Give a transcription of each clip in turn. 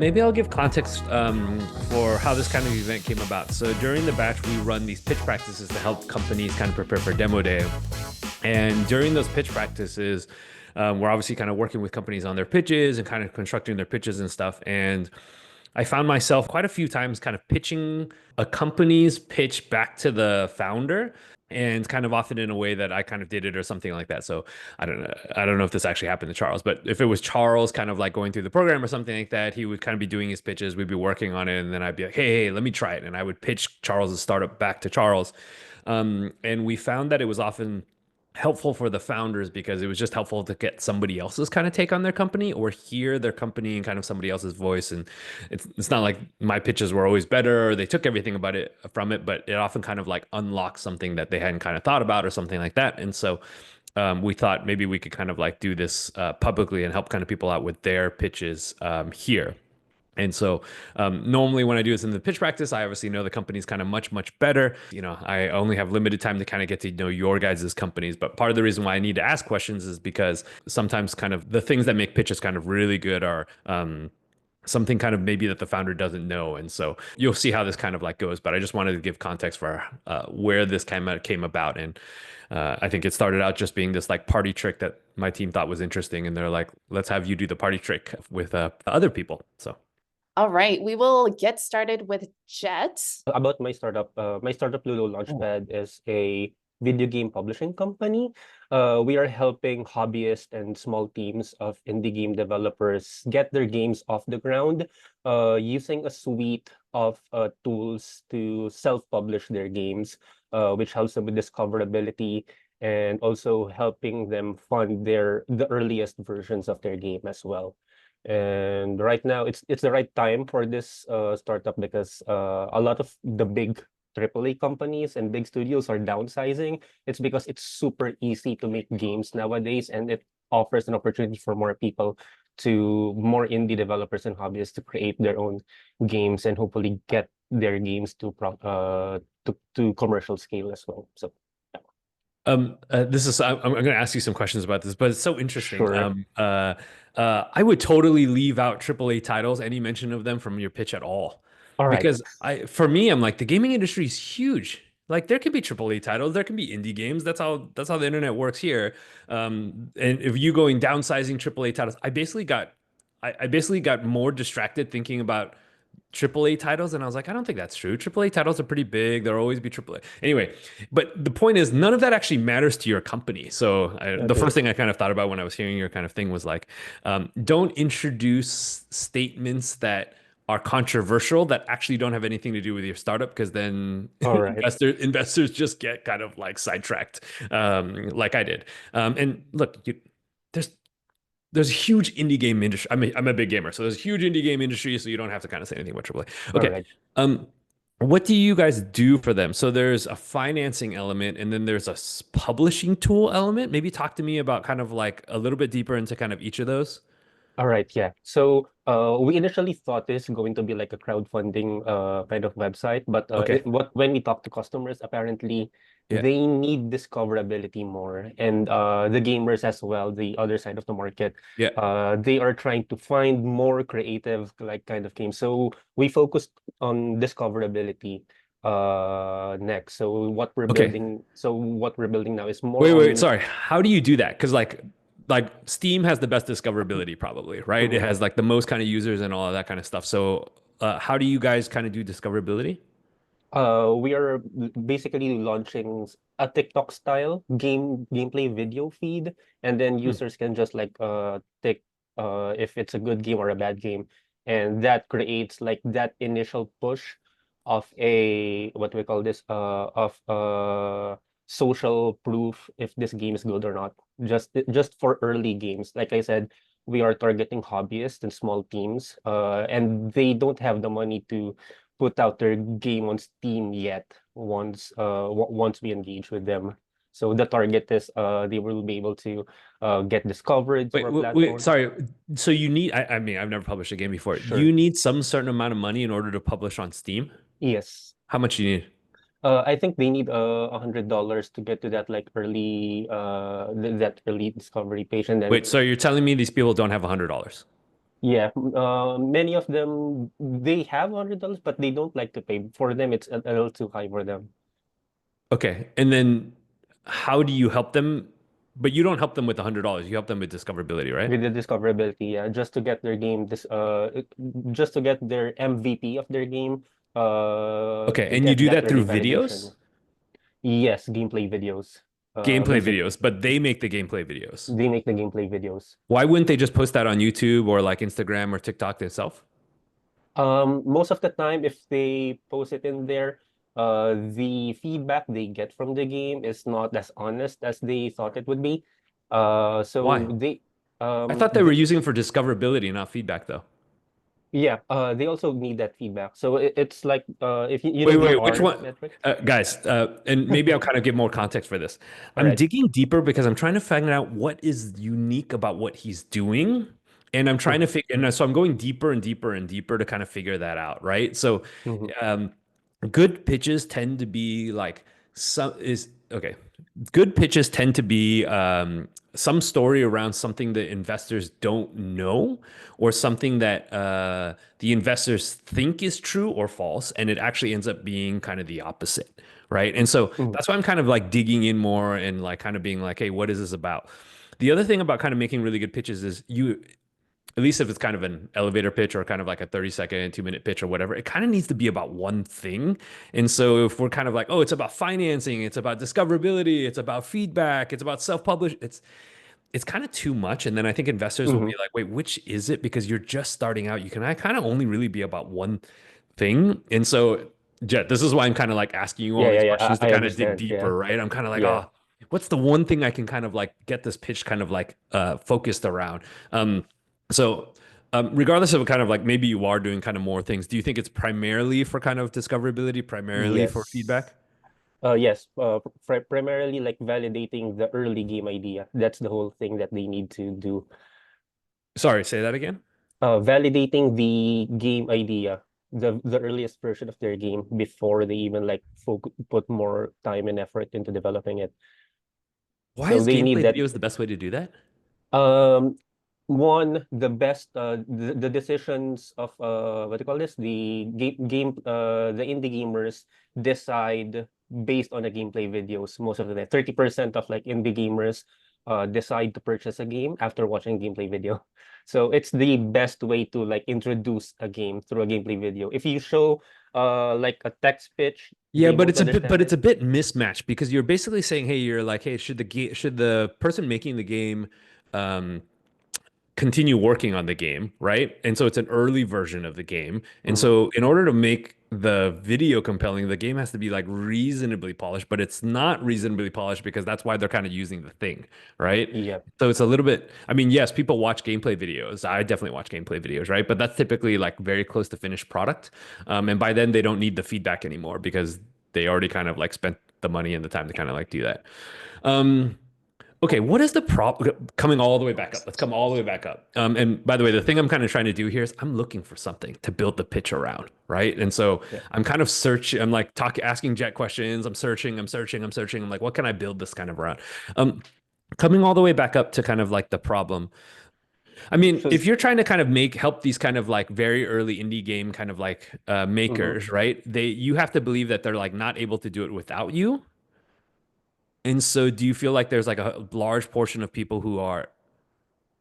Maybe I'll give context for how this kind of event came about. So during the batch, we run these pitch practices to help companies kind of prepare for demo day. And during those pitch practices, we're obviously kind of working with companies on their pitches and kind of constructing their pitches and stuff. And I found myself quite a few times kind of pitching a company's pitch back to the founder and kind of often in a way that I kind of did it or something like that. So I don't know if this actually happened to Charles, but if it was Charles kind of like going through the program or something like that, he would kind of be doing his pitches, we'd be working on it, and then I'd be like, hey, let me try it. And I would pitch Charles's startup back to Charles. And we found that it was often helpful for the founders because it was just helpful to get somebody else's kind of take on their company or hear their company in kind of somebody else's voice. And it's not like my pitches were always better or they took everything about it from it, but it often kind of like unlocks something that they hadn't kind of thought about or something like that. And so we thought maybe we could kind of like do this publicly and help kind of people out with their pitches here. And so normally when I do this in the pitch practice, I obviously know the company's kind of much better. You know, I only have limited time to kind of get to know your guys' companies. But part of the reason why I need to ask questions is because sometimes kind of the things that make pitches kind of really good are something kind of maybe that the founder doesn't know. And so you'll see how this kind of like goes. But I just wanted to give context for where this came about. And I think it started out just being this like party trick that my team thought was interesting. And they're like, let's have you do the party trick with other people. So. All right, we will get started with Jet. About my startup Ludo Launchpad is a video game publishing company. We are helping hobbyists and small teams of indie game developers get their games off the ground using a suite of tools to self-publish their games, which helps them with discoverability and also helping them fund the earliest versions of their game as well. And right now it's the right time for this startup because a lot of the big AAA companies and big studios are downsizing. It's because it's super easy to make games nowadays, and it offers an opportunity for more indie developers and hobbyists to create their own games and hopefully get their games to commercial scale as well. So this is I'm going to ask you some questions about this, but it's so interesting. Sure. I would totally leave out AAA titles, any mention of them from your pitch at all, All right. because for me, I'm like the gaming industry is huge. Like there could be AAA titles, there can be indie games. That's how the internet works here. And if you going downsizing AAA titles, I basically got more distracted thinking about AAA titles, and I was like, I don't think that's true. AAA titles are pretty big. There'll always be AAA. Anyway, but the point is, none of that actually matters to your company. So the Okay. first thing I kind of thought about when I was hearing your kind of thing was like, don't introduce statements that are controversial that actually don't have anything to do with your startup, because then All right. investors just get kind of like sidetracked, like I did. And look, there's there's a huge indie game industry. I'm a big gamer, so there's a huge indie game industry. So you don't have to kind of say anything about AAA. All Okay. right. Um, what do you guys do for them? So there's a financing element, and then there's a publishing tool element. Maybe talk to me about kind of like a little bit deeper into kind of each of those. All right, yeah. So we initially thought this going to be like a crowdfunding kind of website, but Okay. when we talk to customers, apparently Yeah. they need discoverability more, and the gamers as well, the other side of the market, Yeah. they are trying to find more creative like kind of games. So we focused on discoverability next. Okay. So what we're building now is more Wait. on. Sorry. How do you do that? Because like Steam has the best discoverability probably, right? It Mhm. has like the most kind of users and all of that kind of stuff. So how do you guys kind of do discoverability? We are basically launching a TikTok style gameplay video feed, and then Hmm. users can just like tick if it's a good game or a bad game, and that creates like that initial push of a what we call this of social proof if this game is good or not. Just for early games, like I said, we are targeting hobbyists and small teams, and they don't have the money to put out their game on Steam yet once we engage with them. So the target is they will be able to get discovered through our Wait, platform. sorry. So you need, I mean, I've never published a game before. Sure. You need some certain amount of money in order to publish on Steam. Yes. How much do you need? I think they need $100 to get to that like that early discovery page, and then Wait, so you're telling me these people don't have $100? Yeah, many of them they have $100, but they don't like to pay. For them, it's a little too high for them Okay. And then how do you help them? But you don't help them with $100. You help them with discoverability, right? with the discoverability. Yeah, just to get their game just to get their MVP of their game, Okay. to And you get do that that early through videos, validation. Yes, gameplay videos. gameplay Basic. videos, but they make the gameplay videos. They make the gameplay videos. Why wouldn't they just post that on YouTube or like Instagram or TikTok themselves? Most of the time, if they post it in there, the feedback they get from the game is not as honest as they thought it would be. So Why? they, I thought they were using for discoverability, not feedback, though. yeah, they also need that feedback. So it's like, if you Wait, know the wait, which R one? metric. Guys, and maybe I'll kind of give more context for this. All I'm right. digging deeper because I'm trying to figure out what is unique about what he's doing. And I'm trying to Mhm, figure, and so I'm going deeper and deeper and deeper to kind of figure that out, right? So, mhm, um, good pitches tend to be like some is okay. Good pitches tend to be some story around something that investors don't know or something that the investors think is true or false, and it actually ends up being kind of the opposite, right? And so mhm. that's why I'm kind of like digging in more and like kind of being like, hey, what is this about? The other thing about kind of making really good pitches is you at least if it's kind of an elevator pitch or kind of like a 30-second, 2-minute pitch or whatever, it kind of needs to be about one thing. And so if we're kind of like, oh, it's about financing, it's about discoverability, it's about feedback, it's about self-publish, it's kind of too much. And then I think investors will be Mhm. like, wait, which is it? Because you're just starting out. You can I kind of only really be about one thing. And so, Jet, this is why I'm kind of like asking you all Yeah, yeah, these yeah. questions to I kind of dig understand. Yeah, deeper, right? I'm kind of like, yeah. oh, what's the one thing I can kind of like get this pitch kind of like focused around? So regardless of kind of like maybe you are doing kind of more things, do you think it's primarily for kind of discoverability, primarily for Yes. feedback? Yes. Primarily like validating the early game idea. That's the whole thing that they need to do. Sorry, say that again. Validating the game idea, the earliest version of their game before they even like put more time and effort into developing it. Why So is they need gameplay that. videos the best way to do that? Um, one, the best, the decisions of what do you call this? The indie gamers decide based on the gameplay videos most of the time. 30% of like indie gamers decide to purchase a game after watching a gameplay video. So it's the best way to like introduce a game through a gameplay video. If you show like a text pitch, Yeah, they but won't it's a bit, but understand it's it. a bit mismatched because you're basically saying, hey, you're like, hey, should the person making the game, um, continue working on the game, right? And so it's an early version of the game. And Mhm. so in order to make the video compelling, the game has to be like reasonably polished, but it's not reasonably polished because that's why they're kind of using the thing, right? Yeah. So it's a little bit, I mean, yes, people watch gameplay videos. I definitely watch gameplay videos, right? But that's typically like very close to finished product. And by then they don't need the feedback anymore because they already kind of like spent the money and the time to kind of like do that. Um, Okay, what is the problem coming all the way back up? Let's come all the way back up. And by the way, the thing I'm kind of trying to do here is I'm looking for something to build the pitch around, right? And so Yeah. I'm kind of searching, I'm like asking Jet questions. I'm searching, I'm searching, I'm searching. I'm like, what can I build this kind of around? Um, Coming all the way back up to kind of like the problem. I mean, So, if you're trying to kind of help these kind of like very early indie game kind of like mhm. makers, right? You have to believe that they're like not able to do it without you. And so do you feel like there's like a large portion of people who are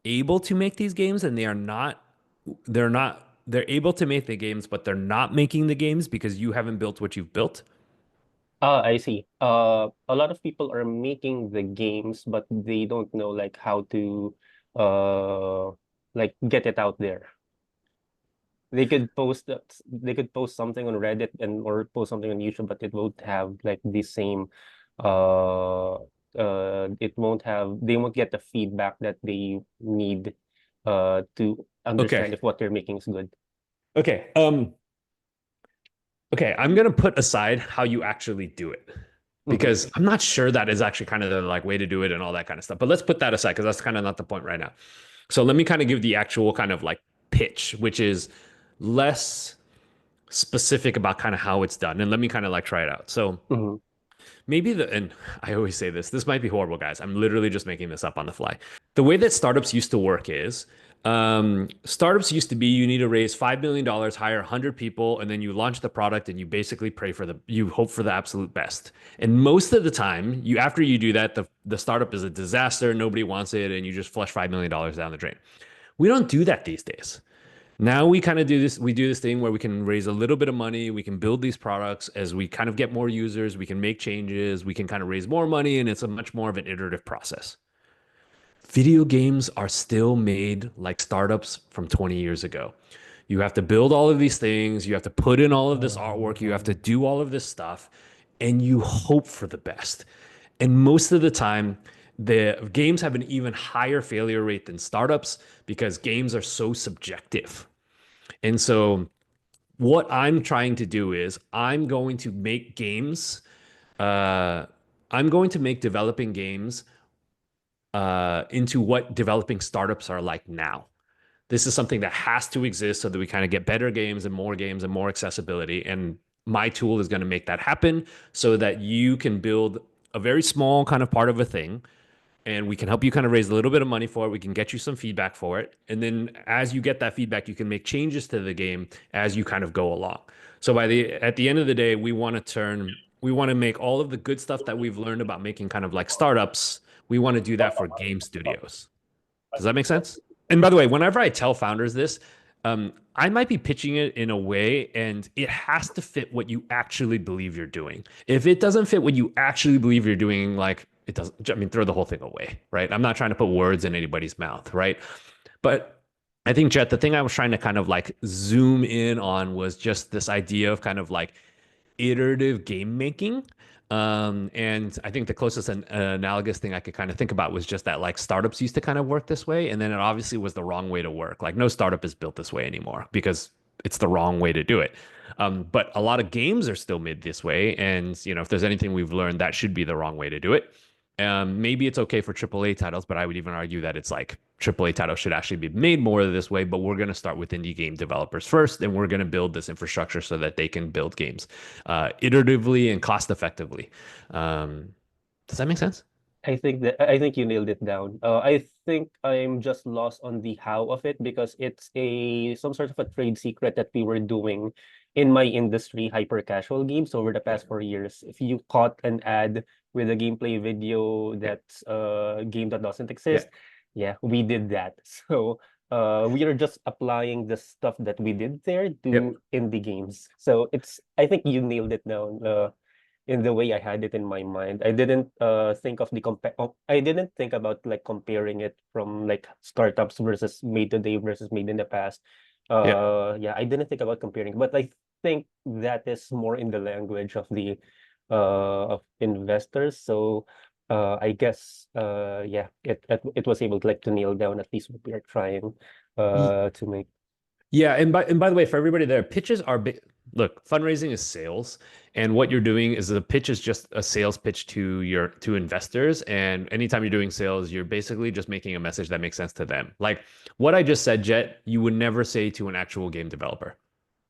able to make these games and they're able to make the games, but they're not making the games because you haven't built what you've built? I see. A lot of people are making the games, but they don't know like how to uh like get it out there. They could post something on Reddit and or post something on YouTube, but it won't have like the same uh it won't have they won't get the feedback that they need to Okay. understand if what they're making is good. Okay. Okay, I'm gonna put aside how you actually do it Hmm. because I'm not sure that is actually kind of the like way to do it and all that kind of stuff. But let's put that aside because that's kind of not the point right now. So let me kind of give the actual kind of like pitch, which is less specific about kind of how it's done. And let me kind of like try it out. So Hmm. maybe and I always say this might be horrible, guys. I'm literally just making this up on the fly. The way that startups used to work is Startups used to be you need to raise $5 million, hire 100 people, and then you launch the product and you basically you hope for the absolute best. And most of the time, after you do that, the startup is a disaster, nobody wants it, and you just flush $5 million down the drain. We don't do that these days. Now we kind of do this, we do this thing where we can raise a little bit of money, we can build these products as we kind of get more users, we can make changes, we can kind of raise more money, and it's a much more of an iterative process. Video games are still made like startups from 20 years ago. You have to build all of these things, you have to put in all of this artwork, you have to do all of this stuff, and you hope for the best. And most of the time, the games have an even higher failure rate than startups because games are so subjective. And so, what I'm trying to do is uh, I'm going to make developing games into what developing startups are like now. This is something that has to exist so that we kind of get better games and more accessibility. And my tool is going to make that happen so that you can build a very small kind of part of a thing and we can help you kind of raise a little bit of money for it. We can get you some feedback for it. And then as you get that feedback, you can make changes to the game as you kind of go along. So at the end of the day, we want to make all of the good stuff that we've learned about making kind of like startups. We want to do that for game studios. Does that make sense? And by the way, whenever I tell founders this, I might be pitching it in a way, and it has to fit what you actually believe you're doing. If it doesn't fit what you actually believe you're doing, like it doesn't, I mean, throw the whole thing away, right? I'm not trying to put words in anybody's mouth, right? But I think, Jet, the thing I was trying to kind of like zoom in on was just this idea of kind of like iterative game making. And I think the closest analogous thing I could kind of think about was just that like startups used to kind of work this way. And then it obviously was the wrong way to work. Like no startup is built this way anymore because it's the wrong way to do it. But a lot of games are still made this way. And, you know, if there's anything we've learned, that should be the wrong way to do it. Maybe it's okay for AAA titles, but I would even argue that it's like AAA titles should actually be made more this way. But we're going to start with indie game developers first, and we're going to build this infrastructure so that they can build games iteratively and cost effectively. Does that make sense? I think you nailed it down. I think I'm just lost on the how of it because it's a some sort of a trade secret that we were doing in my industry, hyper casual games over the past 4 years. If you caught an ad with a gameplay video that's a game that doesn't Yeah. exist, yeah, we did that. So we are just applying the stuff that we did there Yep. to indie games. So I think you nailed it down. In the way I had it in my mind. I didn't think of I didn't think about like comparing it from like startups versus made today versus made in the past. Yeah. Yeah, I didn't think about comparing, but I think that is more in the language of the of investors. So I guess yeah, it was able to like to nail down at least what we are trying to make. Yeah, and by the way, for everybody there, pitches are look, fundraising is sales, and what you're doing is the pitch is just a sales pitch to investors. And anytime you're doing sales, you're basically just making a message that makes sense to them. Like what I just said, Jet, you would never say to an actual game developer.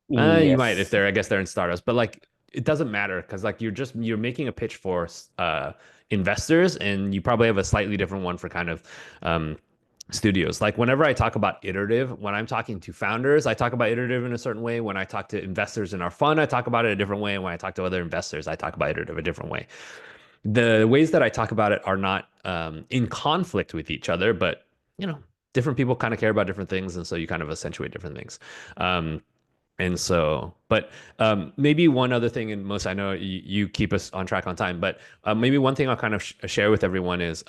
You might if Yes. I guess they're in startups, but like it doesn't matter because like you're making a pitch for investors, and you probably have a slightly different one for kind of um studios. Like whenever I talk about iterative, when I'm talking to founders, I talk about iterative in a certain way. When I talk to investors in our fund, I talk about it a different way. And when I talk to other investors, I talk about iterative a different way. The ways that I talk about it are not in conflict with each other, but you know, different people kind of care about different things, and so you kind of accentuate different things. And so, but maybe one other thing, and most I know you keep us on track on time, but maybe one thing I'll kind of share with everyone is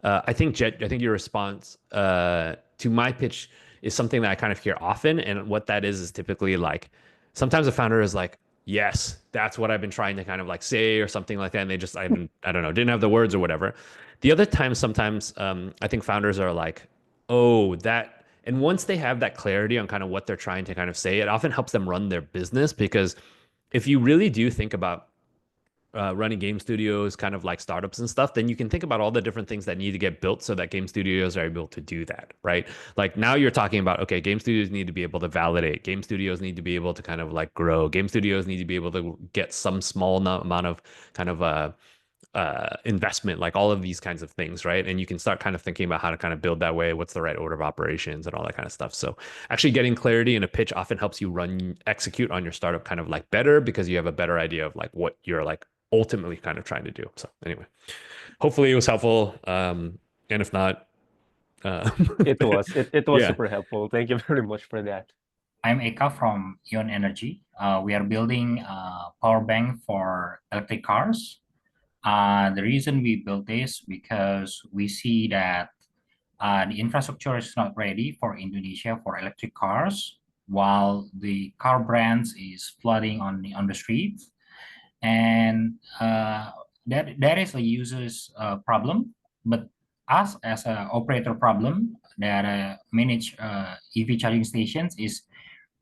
I think Jet, I think your response to my pitch is something that I kind of hear often, and what that is typically like sometimes a founder is like, "Yes, that's what I've been trying to kind of like say," or something like that, and they just I don't know, didn't have the words or whatever. The other time, sometimes I think founders are like, "Oh, that." And once they have that clarity on kind of what they're trying to kind of say, it often helps them run their business because if you really do think about running game studios, kind of like startups and stuff, then you can think about all the different things that need to get built so that game studios are able to do that, right? Like now you're talking about, okay, game studios need to be able to validate, game studios need to be able to kind of like grow, game studios need to be able to get some small amount of kind of investment, like all of these kinds of things, right? And you can start kind of thinking about how to kind of build that way. What's the right order of operations and all that kind of stuff. So actually getting clarity in a pitch often helps you execute on your startup kind of like better because you have a better idea of like what you're like ultimately kind of trying to do. So anyway, hopefully it was helpful. And if not, uh, It was yeah. super helpful. Thank you very much for that. I'm Eka from Ion Energy. We are building a power bank for electric cars. The reason we built this because we see that the infrastructure is not ready for Indonesia for electric cars, while the car brands is flooding on the streets, and that is a user's problem. But us as an operator problem that manage EV charging stations is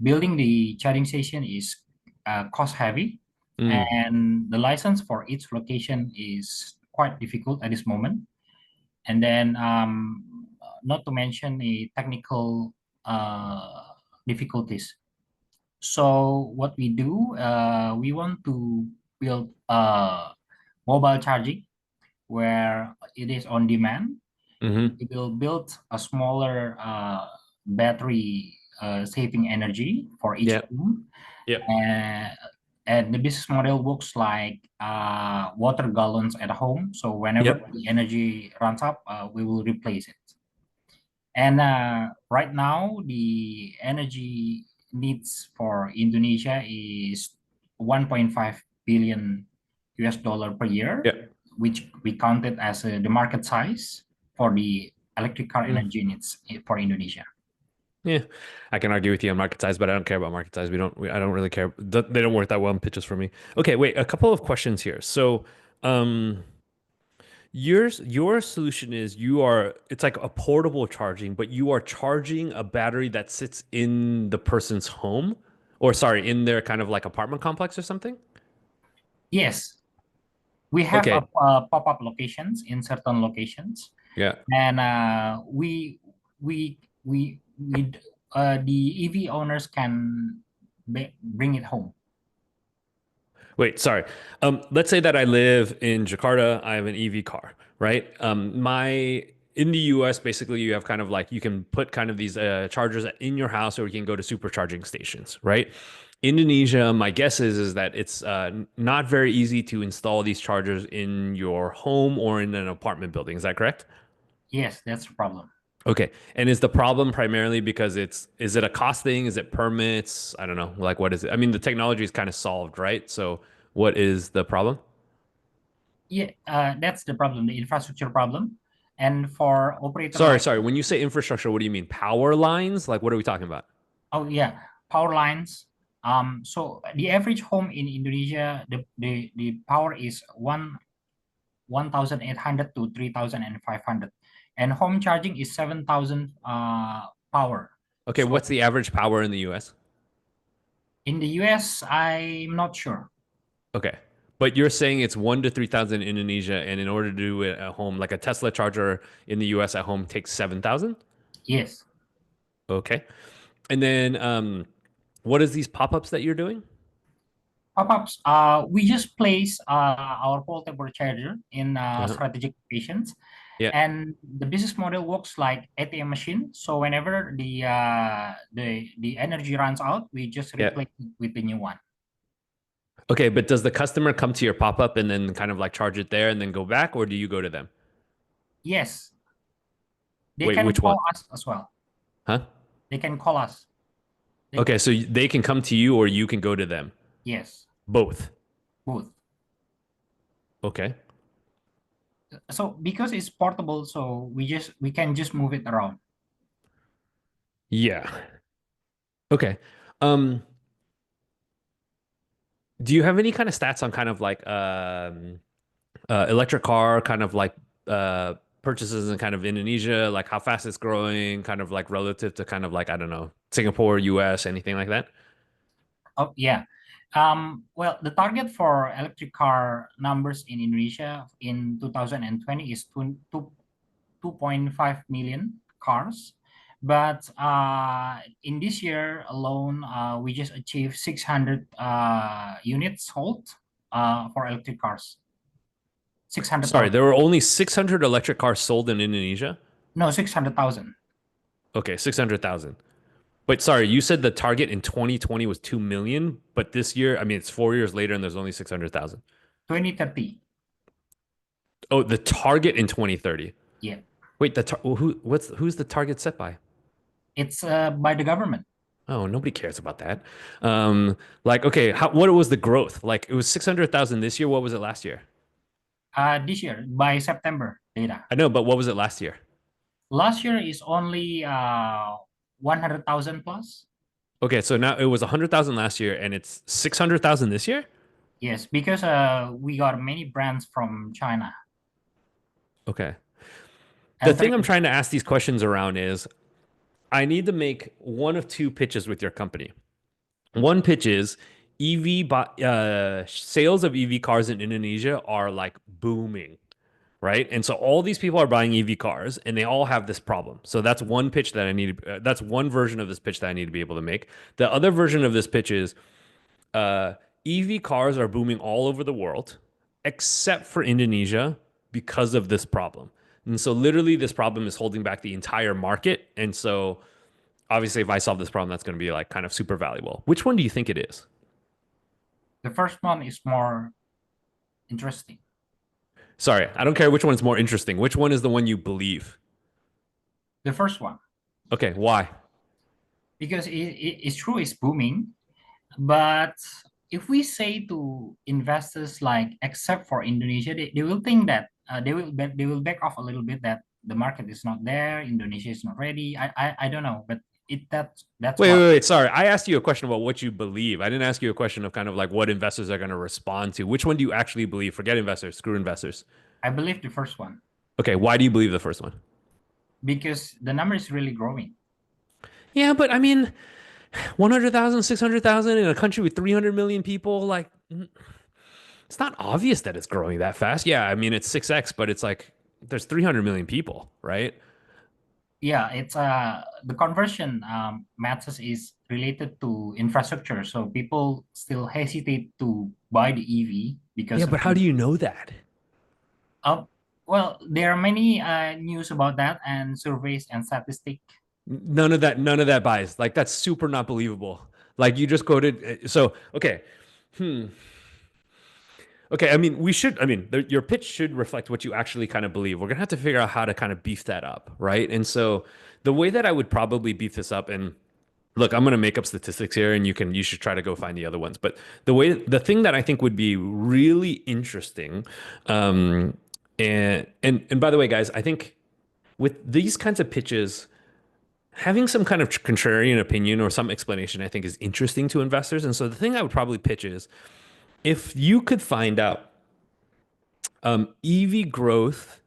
building the charging station is cost heavy, Mm, and the license for each location is quite difficult at this moment. And then, not to mention the technical difficulties. So what we do, we want to build mobile charging where it is on demand. hmm We will build a smaller battery saving energy for each Yep. home. Yep. And the business model works like water gallons at home. So whenever Yep. the energy runs up, we will replace it. And right now, the energy needs for Indonesia is 1.5 billion US dollar per year, Yep. which we counted as the market size for the electric car Mm. energy needs for Indonesia. Yeah, I can argue with you on market size, but I don't care about market size. I don't really care. They don't work that well in pitches for me. Okay, wait, a couple of questions here. So, um, your solution is it's like a portable charging, but you are charging a battery that sits in the person's home, or sorry, in their kind of like apartment complex or something. Yes, we have Okay, pop-up locations in certain locations, yeah. and the EV owners can bring it home. Wait, sorry. Let's say that I live in Jakarta. I have an EV car, right? My in the US, basically, you have kind of like you can put kind of these chargers in your house, or you can go to supercharging stations, right? Indonesia, my guess is that it's not very easy to install these chargers in your home or in an apartment building. Is that correct? Yes, that's the problem. Okay. And is the problem primarily because is it a cost thing? Is it permits? I don't know. Like, what is it? I mean, the technology is kind of solved, right? So, what is the problem? Yeah, that's the problem, the infrastructure problem. And for operator Sorry, like, sorry. When you say infrastructure, what do you mean? Power lines? Like, what are we talking about? oh yeah, power lines. So the average home in Indonesia, the power is 1,800 to 3,500, and home charging is 7,000 power. Okay, So what's the average power in the US? in the US, I'm not sure. Okay. But you're saying it's 1 to 3,000 in Indonesia, and in order to do it at home, like a Tesla charger in the US at home takes 7,000? Yes. Okay. And then what is these pop-ups that you're doing? Pop-ups, we just place our portable charger in Uh-huh. strategic locations, Yeah. and the business model works like ATM machine. So whenever the energy runs out, we just Yeah. replace it with the new one. Okay, but does the customer come to your pop-up and then kind of like charge it there and then go back, or do you go to them? Yes, they Wait, can which one? call us as well. Huh? They can call us. Okay, so they can come to you or you can go to them. Yes, Both. both. Okay. So because it's portable, so we can just move it around. Yeah. Okay. Um, do you have any kind of stats on kind of like electric car kind of like uh purchases in kind of Indonesia, like how fast it's growing, kind of like relative to kind of like I don't know, Singapore, US, anything like that? Oh yeah. Well, the target for electric car numbers in Indonesia in 2020 is 2.5 million cars. But in this year alone, we just achieved 600 units sold for electric cars. Six Sorry, hundred thousand. there were only 600 electric cars sold in Indonesia? No, 600,000. Okay, 600,000. But sorry, you said the target in 2020 was 2 million, but this year, I mean, it's 4 years later and there's only 600,000. 2030. Oh, the target in 2030. Yeah, Wait, who's the target set by? it's by the government. Oh, nobody cares about that. Like, okay, what was the growth? Like, it was 600,000 this year. What was it last year? This year by September data. I know, but what was it last year? Last year is only 100,000 plus. Okay, so now it was 100,000 last year and it's 600,000 this year? Yes, because we got many brands from China. Okay. The And thing I'm trying to ask these questions around is I need to make one of two pitches with your company. One pitch is sales of EV cars in Indonesia are like booming, right? And so all these people are buying EV cars and they all have this problem. So that's one pitch that I need. That's one version of this pitch that I need to be able to make. The other version of this pitch is EV cars are booming all over the world, except for Indonesia because of this problem. And so literally this problem is holding back the entire market. And so obviously if I solve this problem, that's going to be like kind of super valuable. Which one do you think it is? the first one is more interesting. Sorry, I don't care which one's more interesting. Which one is the one you believe? The first one, Okay, why? because it's true, it's booming. But if we say to investors like, except for Indonesia, they will think that they will back off a little bit, that the market is not there, Indonesia is not ready. I don't know, but that's Wait, what wait, wait. Sorry, I asked you a question about what you believe. I didn't ask you a question of kind of like what investors are going to respond to. Which one do you actually believe? Forget investors, screw investors. I believe the first one, Okay, why do you believe the first one? because the number is really growing. Yeah, but I mean, 100,000, 600,000 in a country with 300 million people, like, it's not obvious that it's growing that fast. Yeah, I mean, it's 6x, but it's like there's 300 million people, right? Yeah, it's the conversion matters is related to infrastructure. So people still hesitate to buy the EV because Yeah, of but how do you know that? uh, well, there are many news about that and surveys and statistics. None of that buys. Like, that's super not believable. Like, you just quoted. So, okay. Okay, I mean, your pitch should reflect what you actually kind of believe. We're gonna have to figure out how to kind of beef that up, right? And so the way that I would probably beef this up, and look, I'm gonna make up statistics here, and you should try to go find the other ones. But the thing that I think would be really interesting, and by the way, guys, I think with these kinds of pitches, having some kind of contrarian opinion or some explanation, I think, is interesting to investors. And so the thing I would probably pitch is if you could find out EV growth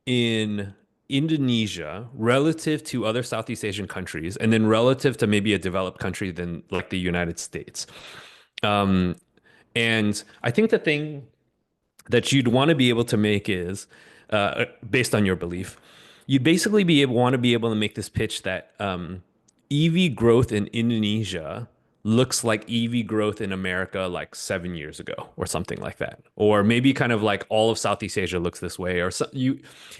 in Indonesia relative to other Southeast Asian countries, and then relative to maybe a developed country than like the United States. Um, and I think the thing that you'd want to be able to make is, based on your belief, you'd basically want to be able to make this pitch that EV growth in Indonesia looks like EV growth in America like 7 years ago or something like that. Or maybe kind of like all of Southeast Asia looks this way or so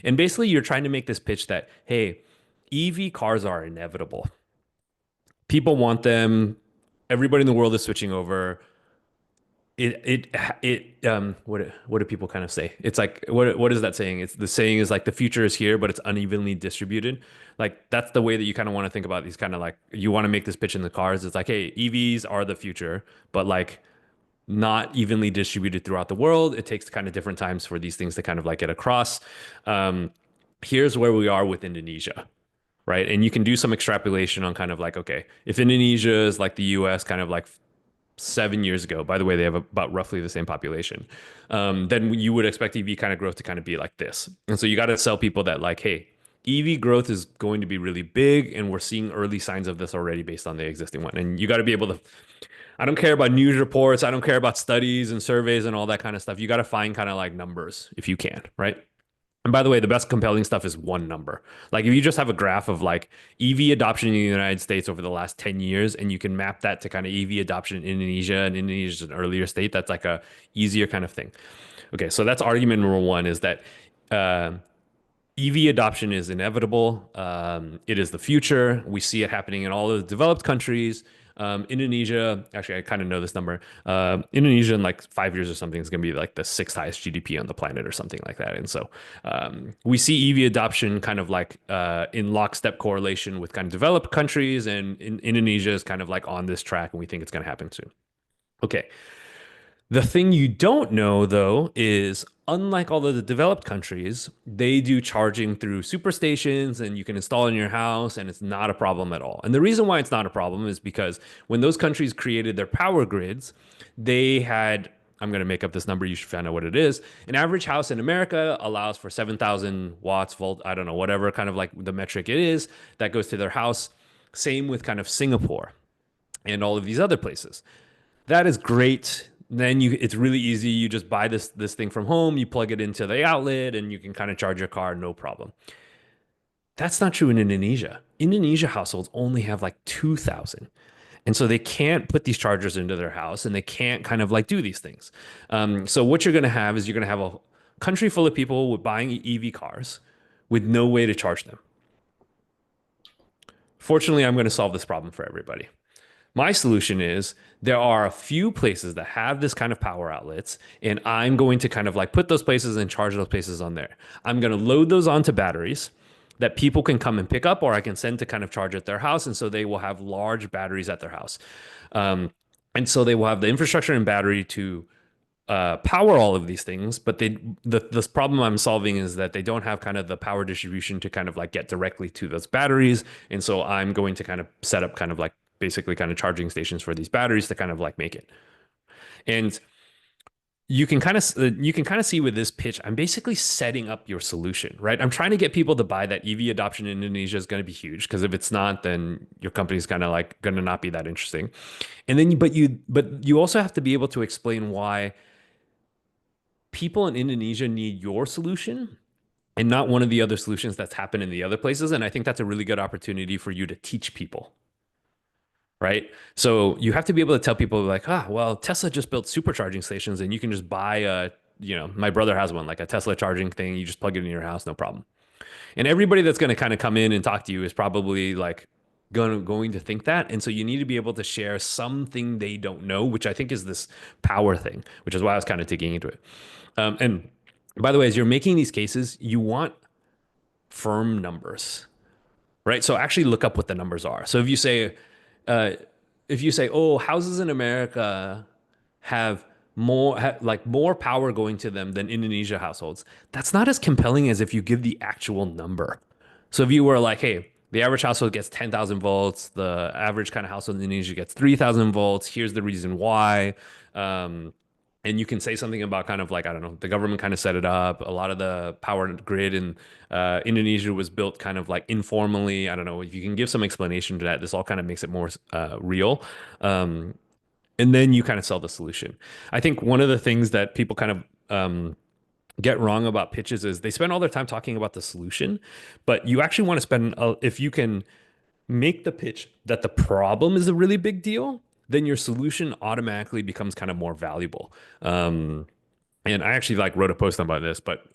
and basically you're trying to make this pitch that, hey, EV cars are inevitable. People want them. Everybody in the world is switching over. What do people kind of say? It's like what is that saying? It's the saying is like the future is here, but it's unevenly distributed. Like that's the way that you kind of want to think about these kind of like you want to make this pitch in the cars. It's like, hey, EVs are the future, but like not evenly distributed throughout the world. It takes kind of different times for these things to kind of like get across. Here's where we are with Indonesia, right? And you can do some extrapolation on kind of like, okay, if Indonesia is like the US kind of like 7 years ago, by the way, they have about roughly the same population, then you would expect EV kind of growth to kind of be like this. And so you got to sell people that like, hey, EV growth is going to be really big, and we're seeing early signs of this already based on the existing one. And you got to be able to, I don't care about news reports, I don't care about studies and surveys and all that kind of stuff. You got to find kind of like numbers if you can, right? And by the way, the best compelling stuff is one number. Like if you just have a graph of like EV adoption in the United States over the last 10 years, and you can map that to kind of EV adoption in Indonesia, and Indonesia is an earlier state, that's like a easier kind of thing. Okay, so that's argument number one, is that uh, EV adoption is inevitable. It is the future. We see it happening in all of the developed countries. Indonesia, actually, I kind of know this number. Indonesia in like 5 years or something is going to be like the sixth highest GDP on the planet or something like that. And so we see EV adoption kind of like in lockstep correlation with kind of developed countries. And Indonesia is kind of like on this track, and we think it's going to happen soon. Okay. The thing you don't know, though, is unlike all of the developed countries, they do charging through superstations and you can install in your house, and it's not a problem at all. And the reason why it's not a problem is because when those countries created their power grids, they had, I'm going to make up this number, you should find out what it is. An average house in America allows for 7,000 watts, volt, I don't know, whatever kind of like the metric it is that goes to their house. Same with kind of Singapore and all of these other places. That is great. Then it's really easy. You just buy this thing from home, you plug it into the outlet, and you can kind of charge your car, no problem. That's not true in Indonesia. Indonesia households only have like 2,000. And so they can't put these chargers into their house, and they can't kind of like do these things. So what you're going to have is you're going to have a country full of people with buying EV cars with no way to charge them. Fortunately, I'm going to solve this problem for everybody. My solution is there are a few places that have this kind of power outlets, and I'm going to kind of like put those places and charge those places on there. I'm going to load those onto batteries that people can come and pick up, or I can send to kind of charge at their house. And so they will have large batteries at their house. And so they will have the infrastructure and battery to power all of these things, but this problem I'm solving is that they don't have kind of the power distribution to kind of like get directly to those batteries. And so I'm going to kind of set up kind of like basically kind of charging stations for these batteries to kind of like make it. And you can kind of see with this pitch, I'm basically setting up your solution, right? I'm trying to get people to buy that EV adoption in Indonesia is going to be huge, because if it's not, then your company's kind of like going to not be that interesting. And then, but you also have to be able to explain why people in Indonesia need your solution and not one of the other solutions that's happened in the other places. And I think that's a really good opportunity for you to teach people. Right. So you have to be able to tell people like, well, Tesla just built supercharging stations, and you can just buy my brother has one, like a Tesla charging thing. You just plug it in your house, no problem. And everybody that's going to kind of come in and talk to you is probably like going to think that. And so you need to be able to share something they don't know, which I think is this power thing, which is why I was kind of digging into it. And by the way, as you're making these cases, you want firm numbers, right? So actually look up what the numbers are. So if you say, oh, houses in America have more power going to them than Indonesia households, that's not as compelling as if you give the actual number. So if you were like, hey, the average household gets 10,000 volts, the average kind of household in Indonesia gets 3,000 volts, here's the reason why. And you can say something about kind of like, I don't know, the government kind of set it up. A lot of the power grid in Indonesia was built kind of like informally. I don't know, if you can give some explanation to that, this all kind of makes it more real. And then you kind of sell the solution. I think one of the things that people kind of get wrong about pitches is they spend all their time talking about the solution, but you actually want to spend, if you can make the pitch that the problem is a really big deal, then your solution automatically becomes kind of more valuable. And I actually like wrote a post about this, but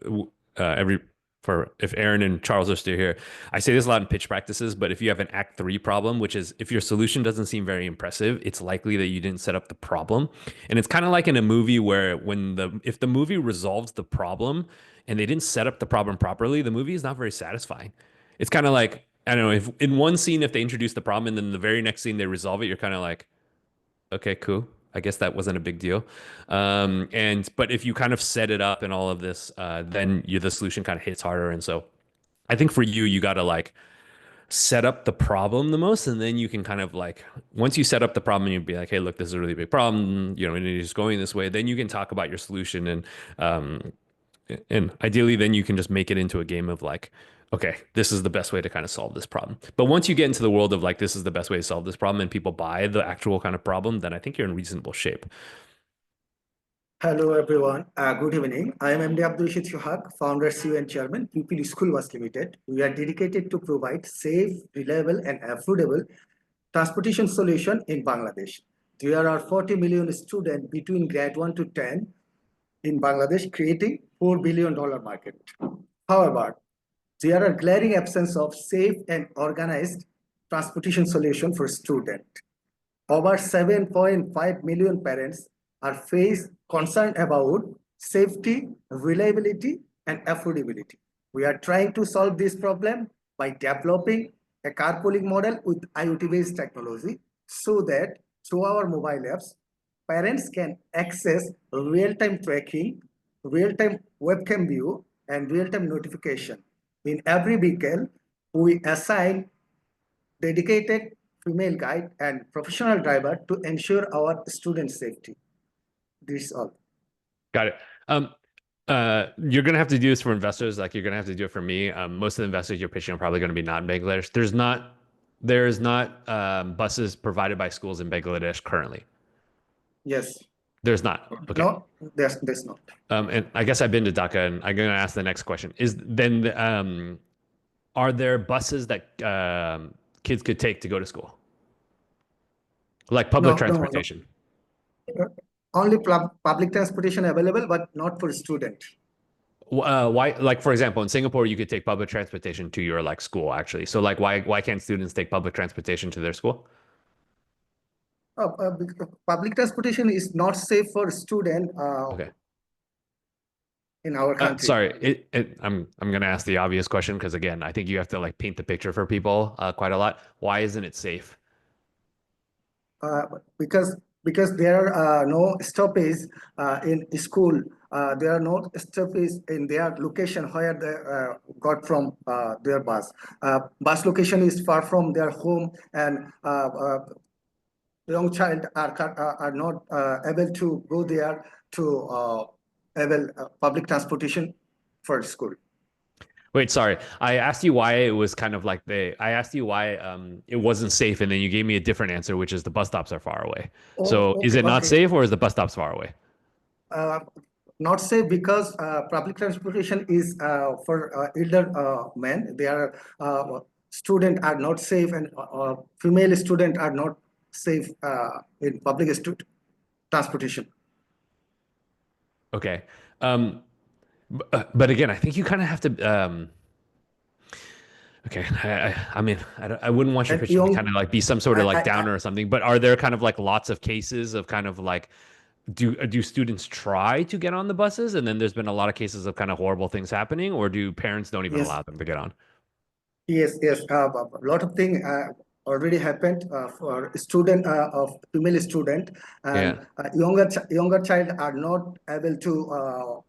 if Aaron and Charles are still here, I say this a lot in pitch practices, but if you have an Act 3 problem, which is if your solution doesn't seem very impressive, it's likely that you didn't set up the problem. And it's kind of like in a movie where if the movie resolves the problem and they didn't set up the problem properly, the movie is not very satisfying. It's kind of like, I don't know, if in one scene, if they introduce the problem and then the very next scene they resolve it, you're kind of like, okay, cool. I guess that wasn't a big deal. But if you kind of set it up and all of this, then the solution kind of hits harder. And so I think for you, you got to like set up the problem the most. And then you can kind of like, once you set up the problem, you'd be like, hey, look, this is a really big problem. And it's going this way. Then you can talk about your solution. And ideally, then you can just make it into a game of like, okay, this is the best way to kind of solve this problem. But once you get into the world of like, this is the best way to solve this problem, and people buy the actual kind of problem, then I think you're in reasonable shape. Hello everyone. Good evening. I am MD Abdul Haq, founder, CEO and Chairman, Pupil School Bus Limited. We are dedicated to provide safe, reliable and affordable transportation solution in Bangladesh. There are 40 million students between grade 1 to 10 in Bangladesh, creating $4 billion market. However, there are glaring absence of safe and organized transportation solution for students. Over 7.5 million parents are faced concerned about safety, reliability, and affordability. We are trying to solve this problem by developing a carpooling model with IoT-based technology so that through our mobile apps, parents can access real-time tracking, real-time webcam view, and real-time notification. In every vehicle, we assign dedicated female guide and professional driver to ensure our student safety. This is all. Got it. You're gonna have to do this for investors, like you're gonna have to do it for me. Most of the investors you're pitching are probably gonna be not in Bangladesh. There's not buses provided by schools in Bangladesh currently. Yes. There's not. Okay. No, there's not. And I guess I've been to Dhaka, and I'm gonna ask the next question. Are there buses that kids could take to go to school? Like public transportation? No. Only public transportation available, but not for student. Why? Like for example, in Singapore, you could take public transportation to your like school actually. So like, why can't students take public transportation to their school? Because public transportation is not safe for student Okay. in our country. Sorry, I'm gonna ask the obvious question because again, I think you have to like paint the picture for people quite a lot. Why isn't it safe? Because there are no stoppage in school. There are no stoppage in their location where they got from their bus. Bus location is far from their home, and young child are not able to go there to able public transportation for school. Wait, sorry. I asked you why it was kind of like I asked you why it wasn't safe, and then you gave me a different answer, which is the bus stops are far away. So is it not safe, or is the bus stops far away? Not safe because public transportation is for elder men. Their students are not safe, and female students are not safe in public transportation. Okay. But again, I think you kind of have to. Okay, I mean, I wouldn't want your pitch to kind of like be some sort of like downer or something. But are there kind of like lots of cases of kind of like, do students try to get on the buses, and then there's been a lot of cases of kind of horrible things happening, or do parents don't even allow them to get on? Yes. A lot of things already happened for student of female student, and younger child are not able to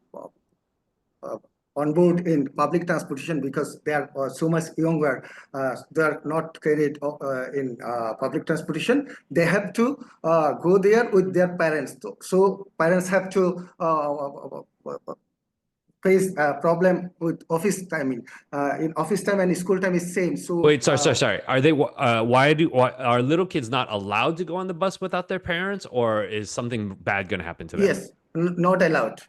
on board in public transportation because they are so much younger. They are not carried in public transportation. They have to go there with their parents. So parents have to face a problem with office timing. In office time and school time is same. So wait, sorry. Are they why are little kids not allowed to go on the bus without their parents, or is something bad going to happen to them? Yes, not allowed.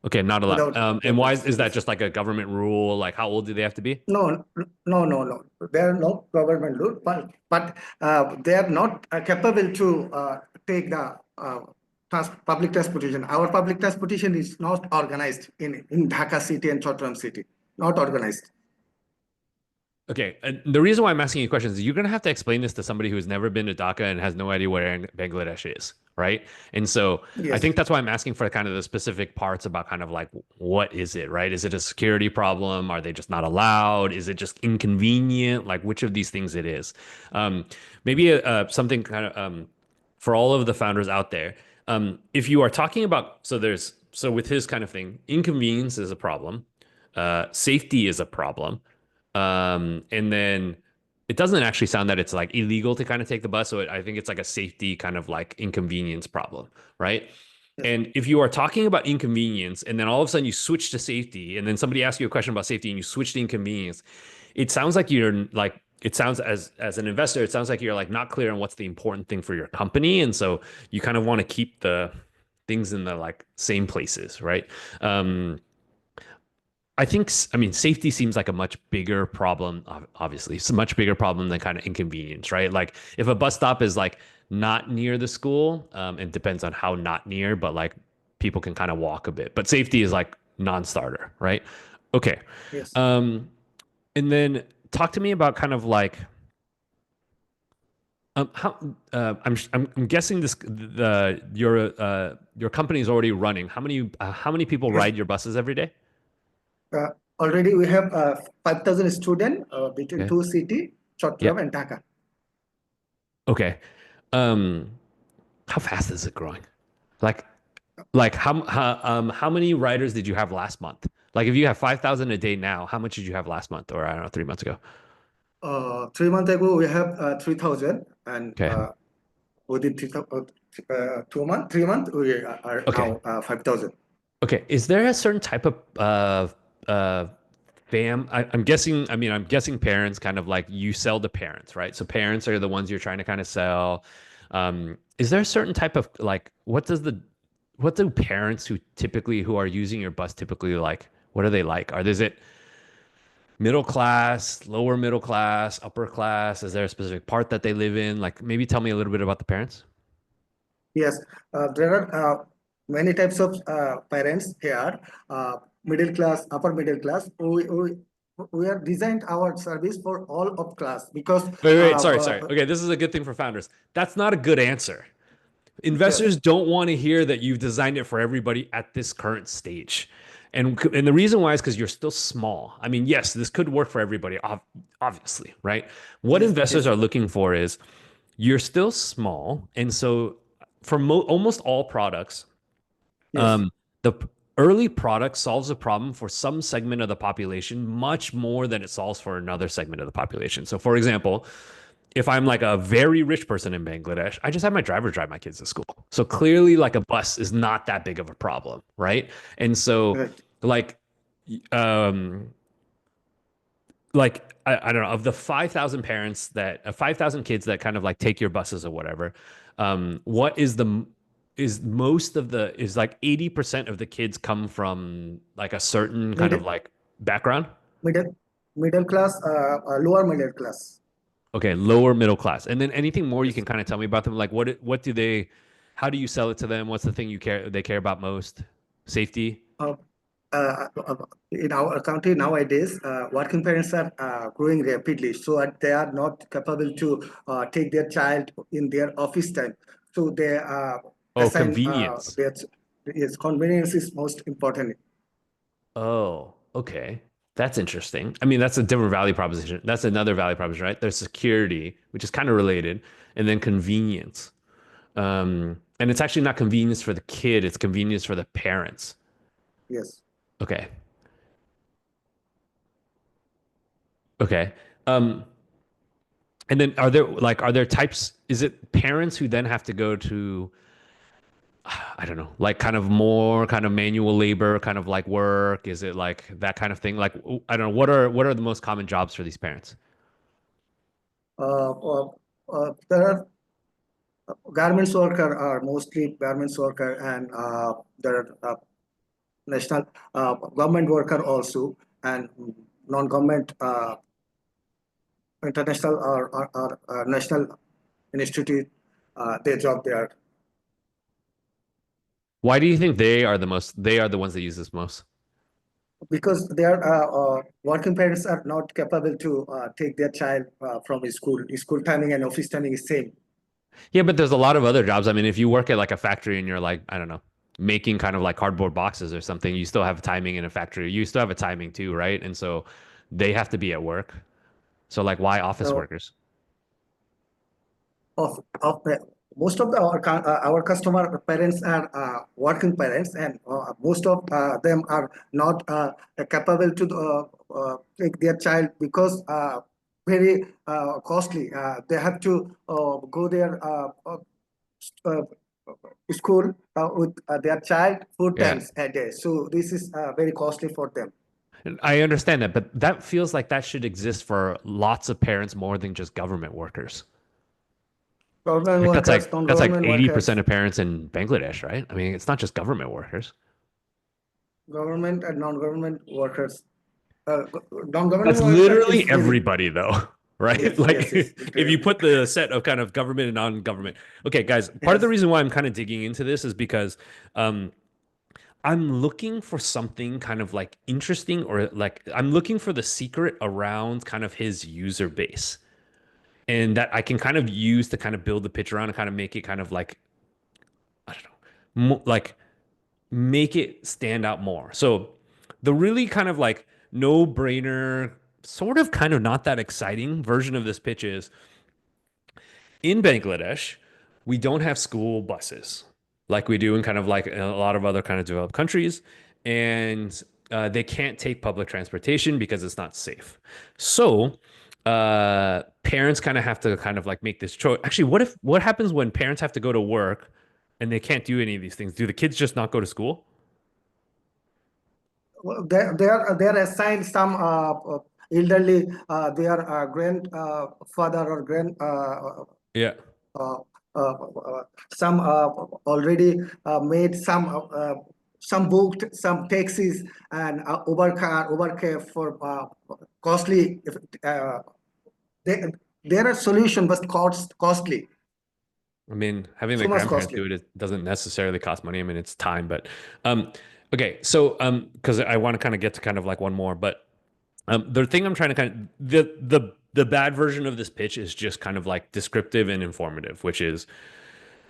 Okay, not allowed. And why is that just like a government rule? Like how old do they have to be? No. There are no government rule, but they are not capable to take the public transportation. Our public transportation is not organized in Dhaka city and Chattogram city, not organized. Okay, and the reason why I'm asking you questions is you're going to have to explain this to somebody who's never been to Dhaka and has no idea where Bangladesh is, right? And so I think that's why I'm asking for kind of the specific parts about kind of like, what is it, right? Is it a security problem? Are they just not allowed? Is it just inconvenient? Like which of these things it is? Maybe something kind of for all of the founders out there, if you are talking about, so with his kind of thing, inconvenience is a problem. Safety is a problem. And then it doesn't actually sound that it's like illegal to kind of take the bus. So I think it's like a safety kind of like inconvenience problem, right? And if you are talking about inconvenience and then all of a sudden you switch to safety and then somebody asks you a question about safety and you switch to inconvenience, it sounds like you're like, it sounds as an investor, it sounds like you're like not clear on what's the important thing for your company. And so you kind of want to keep the things in the like same places, right? I think, I mean, safety seems like a much bigger problem, obviously. It's a much bigger problem than kind of inconvenience, right? Like if a bus stop is like not near the school, it depends on how not near, but like people can kind of walk a bit. But safety is like non-starter, right? Okay. Yes. And then talk to me about kind of like how I'm guessing your company is already running. How many people Yes. ride your buses every day? Already we have 5,000 students between Okay. two cities, Yeah. Chattogram and Dhaka. Okay. Um, how fast is it growing? Like how many riders did you have last month? Like if you have 5,000 a day now, how much did you have last month or I don't know, 3 months ago? 3 months ago we have 3,000, and Okay. within 3 months we are Okay. now 5,000. Okay. Is there a certain type of I'm guessing, I mean, I'm guessing parents kind of like you sell to parents, right? So parents are the ones you're trying to kind of sell. Is there a certain type of like what do parents who are using your bus typically like? What are they like? Is it middle class, lower middle class, upper class? Is there a specific part that they live in? Like maybe tell me a little bit about the parents. Yes, there are many types of parents here, middle class, upper middle class. We have designed our service for all of class because Wait, sorry. Okay, this is a good thing for founders. That's not a good answer. Investors yes, don't want to hear that you've designed it for everybody at this current stage. And the reason why is because you're still small. I mean, yes, this could work for everybody, obviously, right? What yes, investors yes, are looking for is you're still small. And so for almost all products, yes, the early product solves a problem for some segment of the population much more than it solves for another segment of the population. So, for example, if I'm like a very rich person in Bangladesh, I just have my driver drive my kids to school. So clearly, like a bus is not that big of a problem, right? And so, right. like, um, I don't know, of the 5,000 parents that 5,000 kids that kind of like take your buses or whatever, what is is like 80% of the kids come from like a certain kind of Middle, like background? middle, middle class, lower middle class. Okay, lower middle class. And then anything more you Yes. can kind of tell me about them? Like what do they, how do you sell it to them? What's the thing they care about most? Safety? Uh, in our country nowadays, working parents are growing rapidly, so they are not capable to take their child in their office time. So they Oh, assign convenience. their yes, convenience is most important. Oh, okay. That's interesting. I mean, that's a different value proposition. That's another value proposition, right? There's security, which is kind of related, and then convenience. And it's actually not convenience for the kid, it's convenience for the parents. Yes. Okay. Okay. Um, and then are there types, is it parents who then have to go to I don't know, like kind of more kind of manual labor, kind of like work? Is it like that kind of thing? Like I don't know, what are the most common jobs for these parents? There are garments worker are mostly garments worker, and there are national government worker also, and non-government international or national institute, they job there Why do you think they are the ones that use this most? because their working parents are not capable to take their child from school. School timing and office timing is same. Yeah, but there's a lot of other jobs. I mean, if you work at like a factory and you're like, I don't know, making kind of like cardboard boxes or something, you still have timing in a factory. You still have a timing too, right? And so they have to be at work. So like why office So workers? of the most of our customer parents are working parents, and most of them are not capable to take their child because very costly. They have to go there uh, school with their child 4 times Yeah. a day. So this is very costly for them. And I understand that, but that feels like that should exist for lots of parents more than just government workers. Government Like workers, that's like non-government workers, 80% of parents in Bangladesh, right? I mean, it's not just government workers. government and non-government workers. Non-government That's worker is literally very, everybody though, right? yes, Like yes, yes, if you literally. put the set of kind of government and non-government. Okay, guys, part of the Yes. reason why I'm kind of digging into this is because um I'm looking for something kind of like interesting, or like I'm looking for the secret around kind of his user base. And that I can kind of use to kind of build the pitch around and kind of make it kind of like, I don't know, like make it stand out more. So the really kind of like no brainer, sort of kind of not that exciting version of this pitch is in Bangladesh, we don't have school buses like we do in kind of like a lot of other kind of developed countries. And they can't take public transportation because it's not safe. So parents kind of have to kind of like make this choice. Actually, what happens when parents have to go to work and they can't do any of these things? Do the kids just not go to school? Well, they are assigned some elderly, their grandfather or Yeah. uh, some already made some booked some taxis and Uber cab for costly. If, they, there are solution, but costly, I mean, having the so much grandparents costly. do it doesn't necessarily cost money. I mean, it's time, but okay. So because I want to kind of get to kind of like one more, but the thing I'm trying to kind of the bad version of this pitch is just kind of like descriptive and informative, which is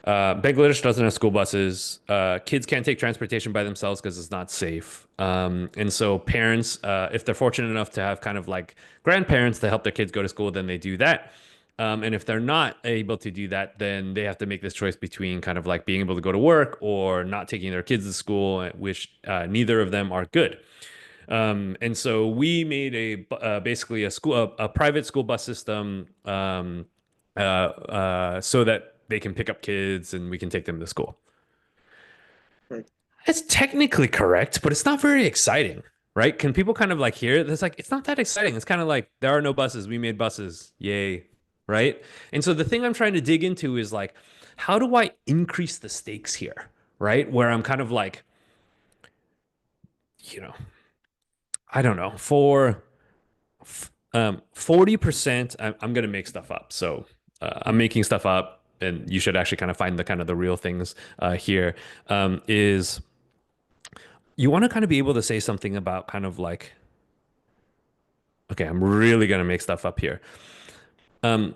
Bangladesh doesn't have school buses. Kids can't take transportation by themselves because it's not safe. And so parents, if they're fortunate enough to have kind of like grandparents to help their kids go to school, then they do that. And if they're not able to do that, then they have to make this choice between kind of like being able to go to work or not taking their kids to school, which neither of them are good. And so we made basically a private school bus system so that they can pick up kids and we can take them to school. Right. It's technically correct, but it's not very exciting, right? Can people kind of like hear it? It's like, it's not that exciting. It's kind of like, there are no buses. We made buses. Yay. Right. And so the thing I'm trying to dig into is like, how do I increase the stakes here? Right. Where I'm kind of like, you know, I don't know, for 40%, I'm going to make stuff up. So I'm making stuff up, and you should actually kind of find the kind of the real things here. Is you want to kind of be able to say something about kind of like, okay, I'm really going to make stuff up here. I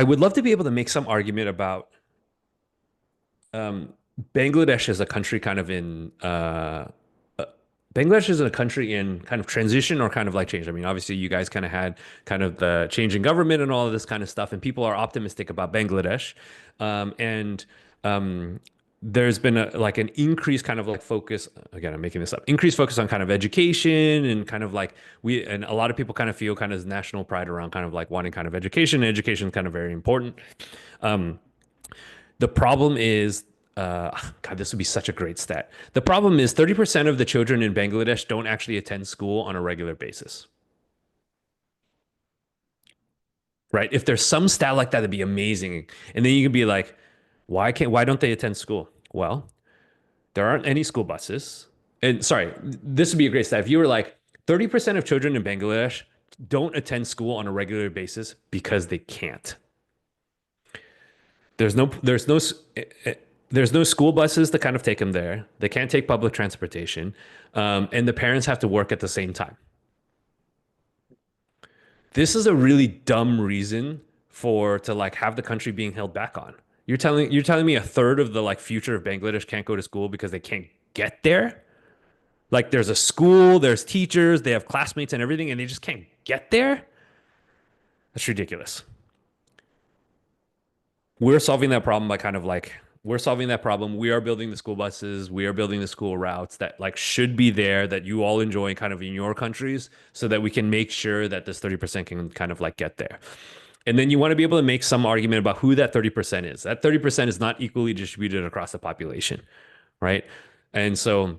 would love to be able to make some argument about Bangladesh as a country kind of in Bangladesh is a country in kind of transition or kind of like change. I mean, obviously, you guys kind of had kind of the change in government and all of this kind of stuff, and people are optimistic about Bangladesh. And there's been like an increased kind of like focus. Again, I'm making this up. Increased focus on kind of education and kind of like and a lot of people kind of feel kind of national pride around kind of like wanting kind of education. Education is kind of very important. The problem is, God, this would be such a great stat. The problem is 30% of the children in Bangladesh don't actually attend school on a regular basis. Right? If there's some stat like that, that'd be amazing. And then you can be like, why don't they attend school? Well, there aren't any school buses. And sorry, this would be a great stat. If you were like 30% of children in Bangladesh don't attend school on a regular basis because they can't. There's no school buses to kind of take them there. They can't take public transportation, and the parents have to work at the same time. This is a really dumb reason to like have the country being held back on. You're telling me a third of the like future of Bangladesh can't go to school because they can't get there? Like there's a school, there's teachers, they have classmates and everything, and they just can't get there? That's ridiculous. We're solving that problem by kind of like we're solving that problem. We are building the school buses. We are building the school routes that like should be there that you all enjoy kind of in your countries so that we can make sure that this 30% can kind of like get there. And then you want to be able to make some argument about who that 30% is. That 30% is not equally distributed across the population, right? And so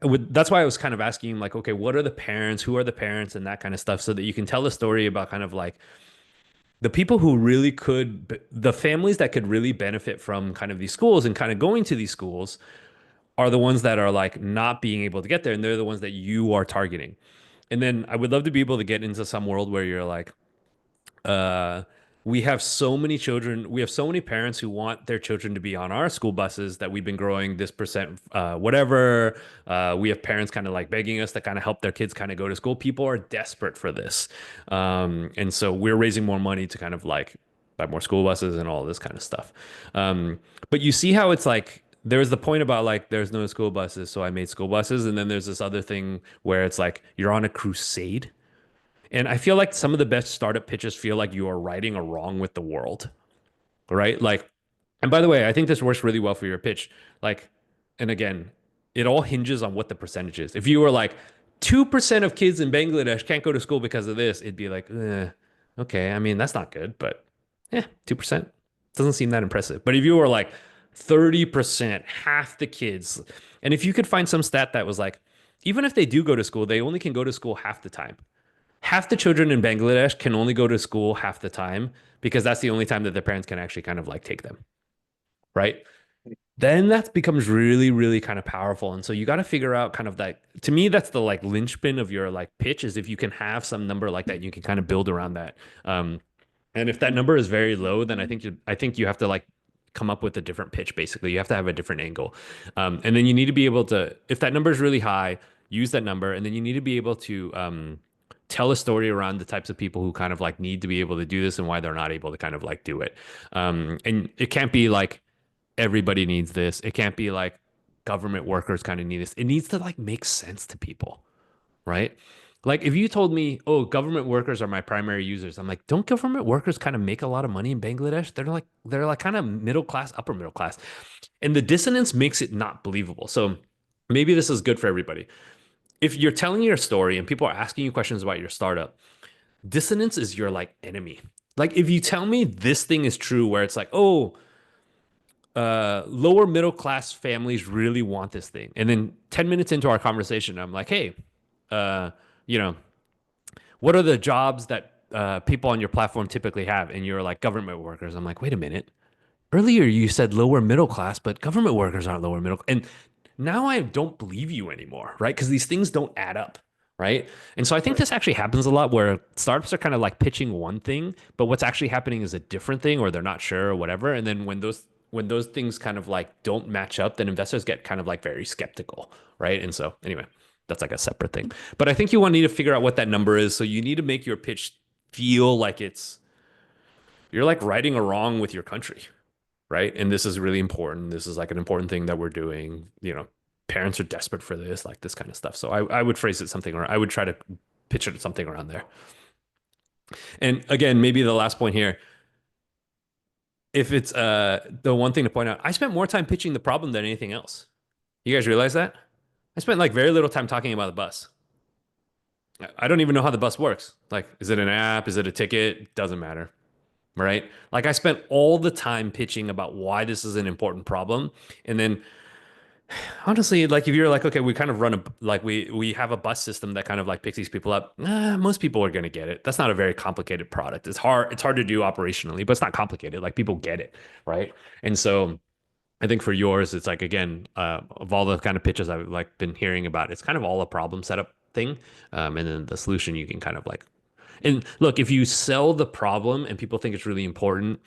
that's why I was kind of asking like, okay, what are the parents? Who are the parents and that kind of stuff so that you can tell a story about kind of like the people who really the families that could really benefit from kind of these schools and kind of going to these schools are the ones that are like not being able to get there, and they're the ones that you are targeting. And then I would love to be able to get into some world where you're like, uh, we have so many children, we have so many parents who want their children to be on our school buses that we've been growing this percent, whatever. We have parents kind of like begging us to kind of help their kids kind of go to school. People are desperate for this. And so we're raising more money to kind of like buy more school buses and all this kind of stuff. But you see how it's like, there's the point about like, there's no school buses, so I made school buses. And then there's this other thing where it's like, you're on a crusade. And I feel like some of the best startup pitches feel like you are righting a wrong with the world, right? Like, and by the way, I think this works really well for your pitch. Like, and again, it all hinges on what the percentage is. If you were like, 2% of kids in Bangladesh can't go to school because of this, it'd be like, okay, I mean, that's not good, but yeah, 2% doesn't seem that impressive. But if you were like 30%, half the kids, and if you could find some stat that was like, even if they do go to school, they only can go to school half the time. Half the children in Bangladesh can only go to school half the time because that's the only time that their parents can actually kind of like take them, right? Then that becomes really, really kind of powerful. And so you got to figure out kind of that. To me, that's the like linchpin of your like pitch, is if you can have some number like that, you can kind of build around that. And if that number is very low, then I think you have to like come up with a different pitch. Basically, you have to have a different angle. And then you need to be able to, if that number is really high, use that number. And then you need to be able to tell a story around the types of people who kind of like need to be able to do this and why they're not able to kind of like do it. And it can't be like everybody needs this. It can't be like government workers kind of need this. It needs to like make sense to people, right? Like if you told me, oh, government workers are my primary users, I'm like, don't government workers kind of make a lot of money in Bangladesh? They're like kind of middle class, upper middle class. And the dissonance makes it not believable. So maybe this is good for everybody. If you're telling your story and people are asking you questions about your startup, dissonance is your like enemy. Like if you tell me this thing is true, where it's like, oh, lower middle class families really want this thing, and then 10 minutes into our conversation, I'm like, hey, what are the jobs that people on your platform typically have? And you're like, government workers. I'm like, wait a minute. Earlier you said lower middle class, but government workers aren't lower middle. And now I don't believe you anymore, right? Because these things don't add up, right? And so I think this actually happens a lot where startups are kind of like pitching one thing, but what's actually happening is a different thing, or they're not sure or whatever. And then when those things kind of like don't match up, then investors get kind of like very skeptical, right? And so anyway, that's like a separate thing. But I think you need to figure out what that number is. So you need to make your pitch feel like you're like righting a wrong with your country, right? And this is really important. This is like an important thing that we're doing. Parents are desperate for this, like this kind of stuff. So I would phrase it something, or I would try to pitch it something around there. And again, maybe the last point here, if it's the one thing to point out, I spent more time pitching the problem than anything else. You guys realize that? I spent like very little time talking about the bus. I don't even know how the bus works. Like, is it an app? Is it a ticket? Doesn't matter. Right? Like I spent all the time pitching about why this is an important problem. And then honestly, like if you're like, okay, we kind of run we have a bus system that kind of like picks these people up. Most people are going to get it. That's not a very complicated product. It's hard to do operationally, but it's not complicated. Like people get it. Right. And so I think for yours, it's like, again, of all the kind of pitches I've like been hearing about, it's kind of all a problem setup thing. And then the solution you can kind of like, and look, if you sell the problem and people think it's really important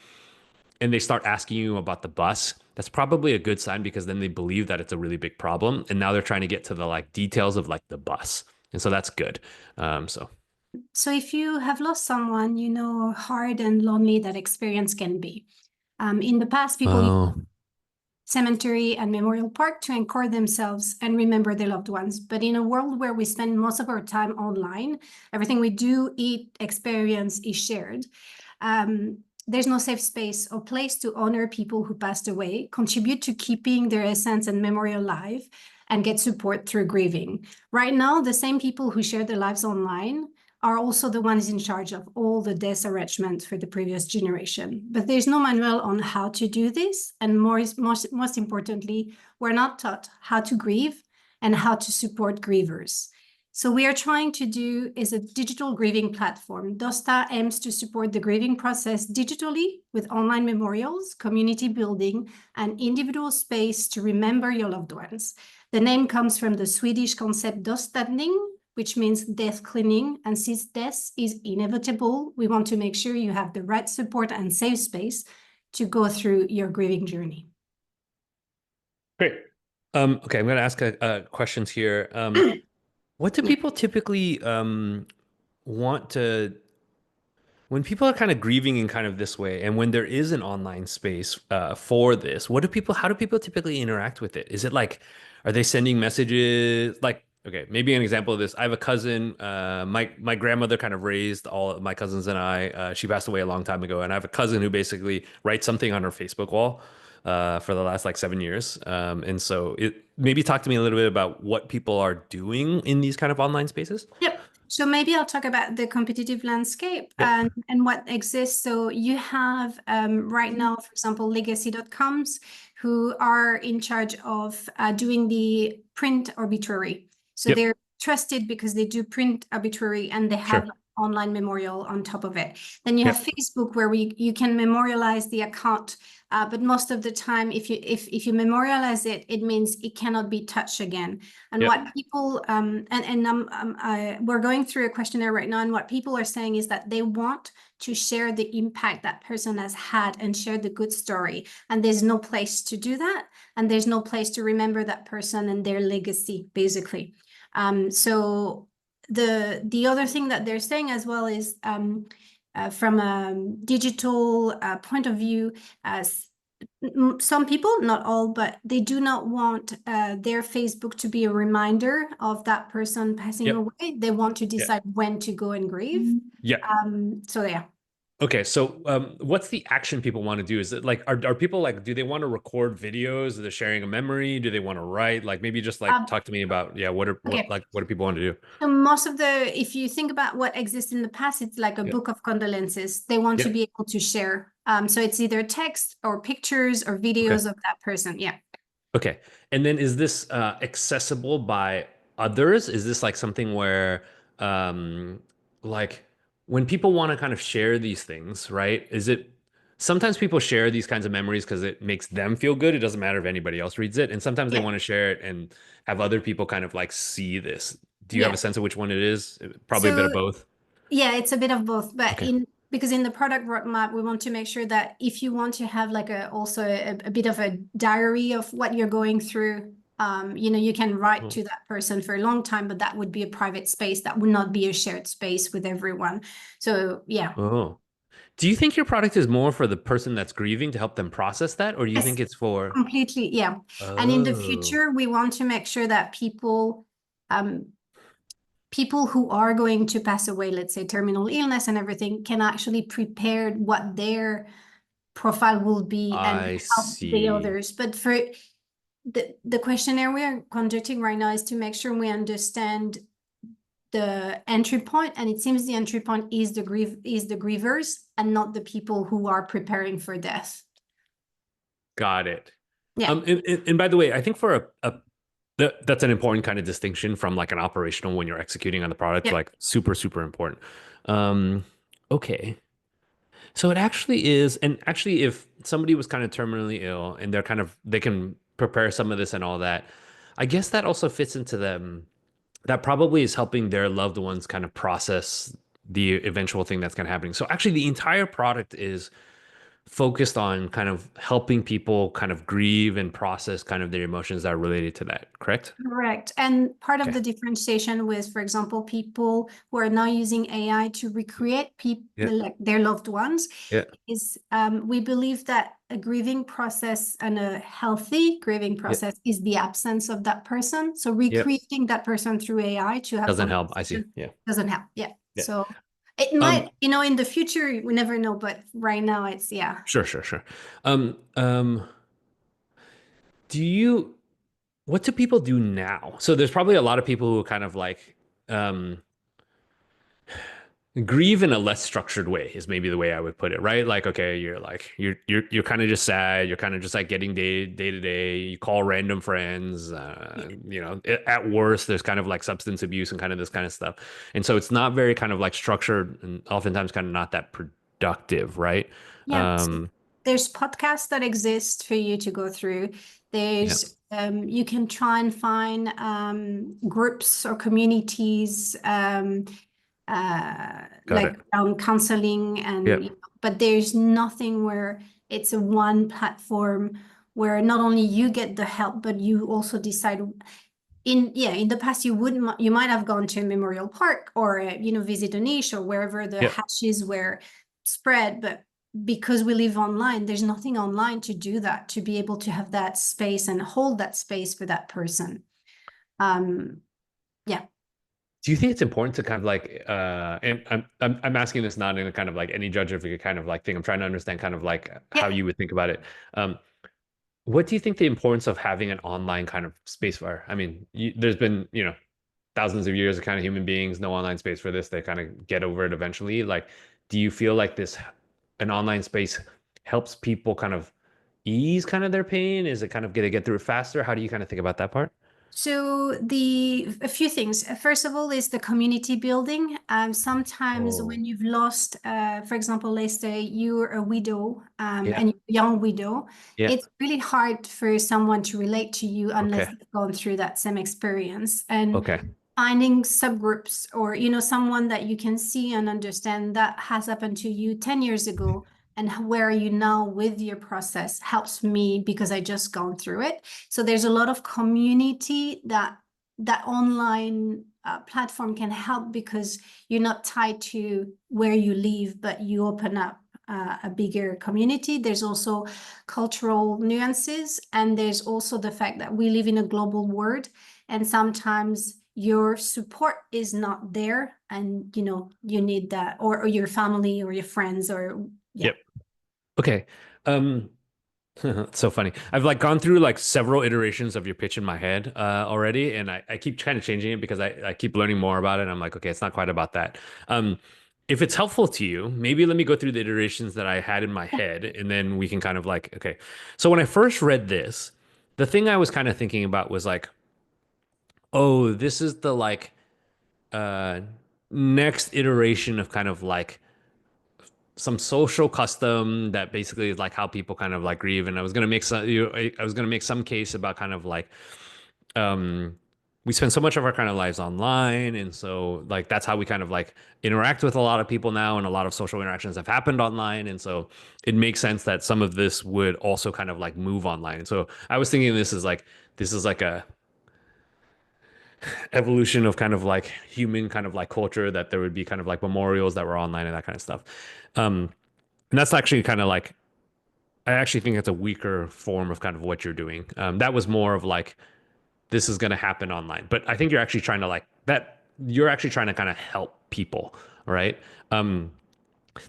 and they start asking you about the bus, that's probably a good sign, because then they believe that it's a really big problem. And now they're trying to get to the like details of like the bus. And so that's good. So if you have lost someone, you know how hard and lonely that experience can be. In the past, people used cemetery and memorial park to anchor themselves and remember their loved ones. But in a world where we spend most of our time online, everything we do, eat, experience is shared. There's no safe space or place to honor people who passed away, contribute to keeping their essence and memory alive, and get support through grieving. Right now, the same people who share their lives online are also the ones in charge of all the death arrangement for the previous generation. But there's no manual on how to do this. And most importantly, we're not taught how to grieve and how to support grievers. So we are trying to do is a digital grieving platform. Dosta aims to support the grieving process digitally with online memorials, community building, and individual space to remember your loved ones. The name comes from the Swedish concept dödsstädning, which means death cleaning. And since death is inevitable, we want to make sure you have the right support and safe space to go through your grieving journey. Great. Okay, I'm going to ask questions here. What do people typically want to, when people are kind of grieving in kind of this way, and when there is an online space for this, how do people typically interact with it? Is it like, are they sending messages? Like, okay, maybe an example of this. I have a cousin, my grandmother kind of raised all of my cousins and I. She passed away a long time ago, and I have a cousin who basically writes something on her Facebook wall for the last like 7 years. And so maybe talk to me a little bit about what people are doing in these kind of online spaces. Yep. So maybe I'll talk about the competitive landscape Yep. and what exists. So you have right now, for example, legacy.coms who are in charge of doing the print obituary. So Yep. they're trusted because they do print obituary and they have Sure. online memorial on top of it. Then you have Facebook where you can memorialize the account. But most of the time, if you memorialize it, it means it cannot be touched again. And what people we're going through a questionnaire right now, and what people are saying is that they want to share the impact that person has had and share the good story. And there's no place to do that, and there's no place to remember that person and their legacy, basically. So the other thing that they're saying as well is from a digital point of view, some people, not all, but they do not want their Facebook to be a reminder of that person passing away. They want to decide when to go and grieve. Yeah. So yeah. Okay, so what's the action people want to do? Is it like, are people like, do they want to record videos? Are they sharing a memory? Do they want to write? Like maybe just like talk to me about, what do people want to do? So most of if you think about what exists in the past, it's like a book of condolences. They want to be able to share. So it's either text or pictures or videos of that person. Yeah. Okay. And then is this accessible by others? Is this like something where like when people want to kind of share these things, right? Sometimes people share these kinds of memories because it makes them feel good. It doesn't matter if anybody else reads it. And sometimes they want to share it and have other people kind of like see this. Do you have a sense of which one it is? Probably a bit of both. Yeah, it's a bit of both. But because in the product roadmap, we want to make sure that if you want to have like also a bit of a diary of what you're going through, you can write to that person for a long time, but that would be a private space. That would not be a shared space with everyone. So yeah. Oh. Do you think your product is more for the person that's grieving to help them process that? Or do you think it's for... Completely, yeah. And in the future, we want to make sure that people who are going to pass away, let's say terminal illness and everything, can actually prepare what their profile will be and help the others. But for the questionnaire we are conducting right now is to make sure we understand the entry point, and it seems the entry point is the grievers and not the people who are preparing for death. Got it. Yeah. And by the way, I think for that's an important kind of distinction from like an operational when you're executing on the product, like super, super important. Okay. So it actually is, and actually if somebody was kind of terminally ill and they can prepare some of this and all that, I guess that also fits into them. That probably is helping their loved ones kind of process the eventual thing that's kind of happening. So actually the entire product is focused on kind of helping people kind of grieve and process kind of their emotions that are related to that, correct? Correct. And part of the differentiation with, for example, people who are now using AI to recreate like their loved ones is we believe that a grieving process and a healthy grieving process is the absence of that person. So recreating that person through AI to have doesn't help. I see. Doesn't help. Yeah. So it might, in the future, we never know, but right now it's, Sure. What do people do now? So there's probably a lot of people who kind of like, grieve in a less structured way is maybe the way I would put it, right? Like, okay, you're kind of just sad, you're kind of just like getting day to day, you call random friends, at worst there's kind of like substance abuse and kind of this kind of stuff. And so it's not very kind of like structured and oftentimes kind of not that productive, right? Yeah. There's podcasts that exist for you to go through. There's you can try and find groups or communities around counseling and but there's nothing where it's a one platform where not only you get the help but you also decide in the past you might have gone to a memorial park or visit a niche or wherever the hashes were spread, but because we live online, there's nothing online to do that, to be able to have that space and hold that space for that person. Do you think it's important to kind of like, and I'm asking this not in a kind of like any judgment kind of like thing. I'm trying to understand kind of like how you would think about it. What do you think the importance of having an online kind of space for? I mean, there's been, thousands of years of kind of human beings, no online space for this. They kind of get over it eventually. Like, do you feel like an online space helps people kind of ease kind of their pain? Is it kind of gonna get through it faster? How do you kind of think about that part? So a few things. First of all, is the community building. Sometimes when you've lost, for example, let's say you're a widow and you're a young widow, it's really hard for someone to relate to you unless they've gone through that same experience. And finding subgroups or someone that you can see and understand that has happened to you 10 years ago and where are you now with your process helps me because I just gone through it. So there's a lot of community that online platform can help because you're not tied to where you live, but you open up a bigger community. There's also cultural nuances, and there's also the fact that we live in a global world, and sometimes your support is not there, and you need that, or your family or your friends or Okay. It's so funny. I've like gone through like several iterations of your pitch in my head already, and I keep kind of changing it because I keep learning more about it. And I'm like, okay, it's not quite about that. If it's helpful to you, maybe let me go through the iterations that I had in my head, and then we can kind of like, okay. So when I first read this, the thing I was kind of thinking about was like, oh, this is the like next iteration of kind of like some social custom that basically is like how people kind of like grieve. And I was gonna make some case about kind of like we spend so much of our kind of lives online, and so like that's how we kind of like interact with a lot of people now, and a lot of social interactions have happened online, and so it makes sense that some of this would also kind of like move online. And so I was thinking this is like a evolution of kind of like human kind of like culture, that there would be kind of like memorials that were online and that kind of stuff. And that's actually kind of like, I actually think it's a weaker form of kind of what you're doing. That was more of like, this is going to happen online. But I think you're actually trying to like that. You're actually trying to kind of help people, right? Then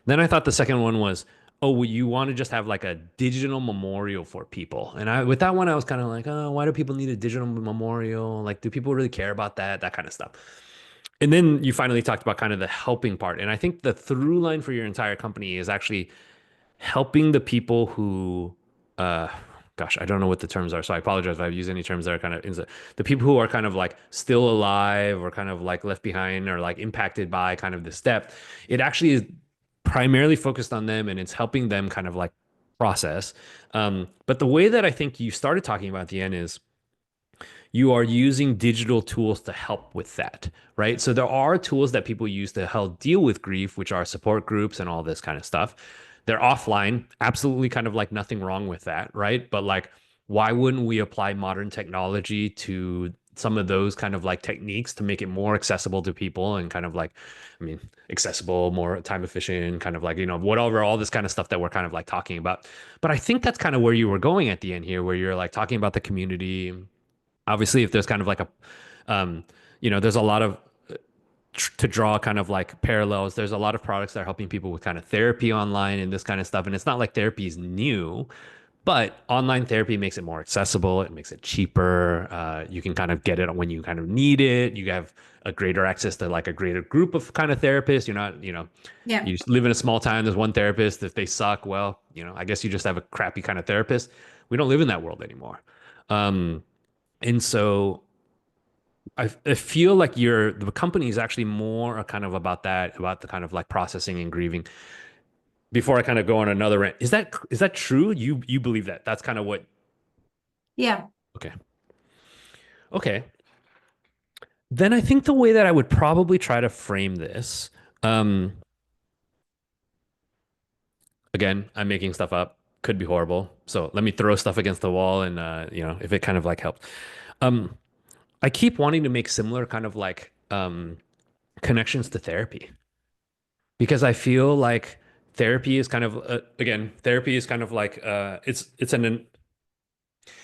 I thought the second one was, oh, well, you want to just have like a digital memorial for people. And with that one, I was kind of like, oh, why do people need a digital memorial? Like, do people really care about that? That kind of stuff. And then you finally talked about kind of the helping part. And I think the through line for your entire company is actually helping the people who, gosh, I don't know what the terms are, so I apologize if I've used any terms that are kind of the people who are kind of like still alive or kind of like left behind or like impacted by kind of this depth. It actually is primarily focused on them, and it's helping them kind of like process. But the way that I think you started talking about at the end is you are using digital tools to help with that, right? So there are tools that people use to help deal with grief, which are support groups and all this kind of stuff. They're offline, absolutely kind of like nothing wrong with that, right? But like, why wouldn't we apply modern technology to some of those kind of like techniques to make it more accessible to people and kind of like, I mean, accessible, more time efficient, kind of like, whatever, all this kind of stuff that we're kind of like talking about. But I think that's kind of where you were going at the end here, where you're like talking about the community. Obviously, if there's kind of like there's a lot of to draw kind of like parallels. There's a lot of products that are helping people with kind of therapy online and this kind of stuff. And it's not like therapy is new, But online therapy makes it more accessible. It makes it cheaper. You can kind of get it when you kind of need it. You have a greater access to like a greater group of kind of therapists. You're not, Yeah. you live in a small town. There's one therapist. If they suck, well, I guess you just have a crappy kind of therapist. We don't live in that world anymore. And so I feel like the company is actually more kind of about that, about the kind of like processing and grieving. Before I kind of go on another rant, is that true? You believe that? That's kind of what. Yeah. Okay. Then I think the way that I would probably try to frame this, again, I'm making stuff up, could be horrible. So let me throw stuff against the wall and if it kind of like helps. I keep wanting to make similar kind of like connections to therapy because I feel like therapy is kind of therapy is kind of like it's an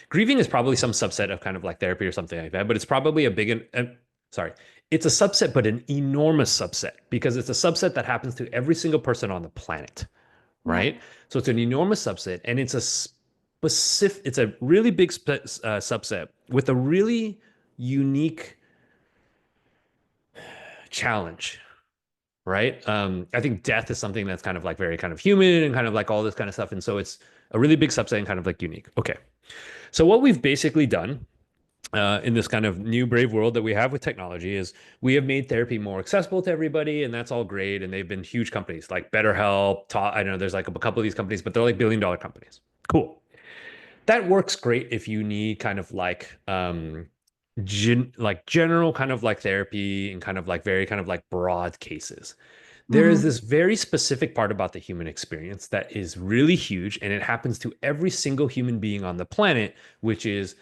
grieving is probably some subset of kind of like therapy or something like that, but it's probably it's a subset, but an enormous subset because it's a subset that happens to every single person on the planet, right? So it's an enormous subset, and it's a really big subset with a really unique challenge, right? I think death is something that's kind of like very kind of human and kind of like all this kind of stuff, and so it's a really big subset and kind of like unique. Okay, so what we've basically done in this kind of new brave world that we have with technology is we have made therapy more accessible to everybody, and that's all great. And they've been huge companies like BetterHelp. I know there's like a couple of these companies, but they're like billion-dollar companies. Cool. That works great if you need kind of like general kind of like therapy and kind of like very kind of like broad cases. There is this very specific part about the human experience that is really huge, and it happens to every single human being on the planet, which is,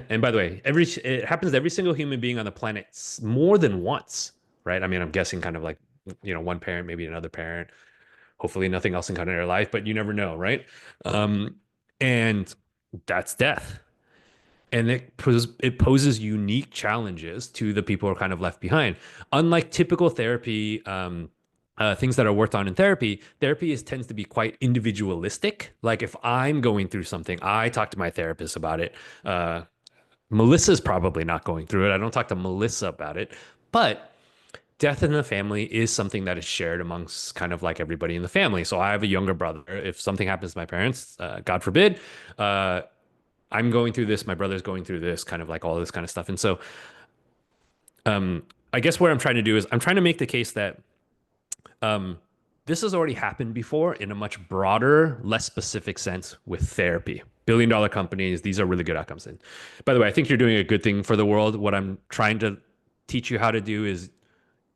and by the way, it happens to every single human being on the planet more than once, right? I mean, I'm guessing kind of like, one parent, maybe another parent, hopefully nothing else in kind of their life, but you never know, right? And that's death. And it poses unique challenges to the people who are kind of left behind. Unlike typical therapy, things that are worked on in therapy tends to be quite individualistic. Like if I'm going through something, I talk to my therapist about it. Melissa's probably not going through it. I don't talk to Melissa about it. But death in the family is something that is shared amongst kind of like everybody in the family. So I have a younger brother. If something happens to my parents, God forbid, I'm going through this, my brother's going through this, kind of like all this kind of stuff. And so I guess what I'm trying to do is I'm trying to make the case that this has already happened before in a much broader, less specific sense with therapy. Billion-dollar companies, these are really good outcomes. And by the way, I think you're doing a good thing for the world. What I'm trying to teach you how to do is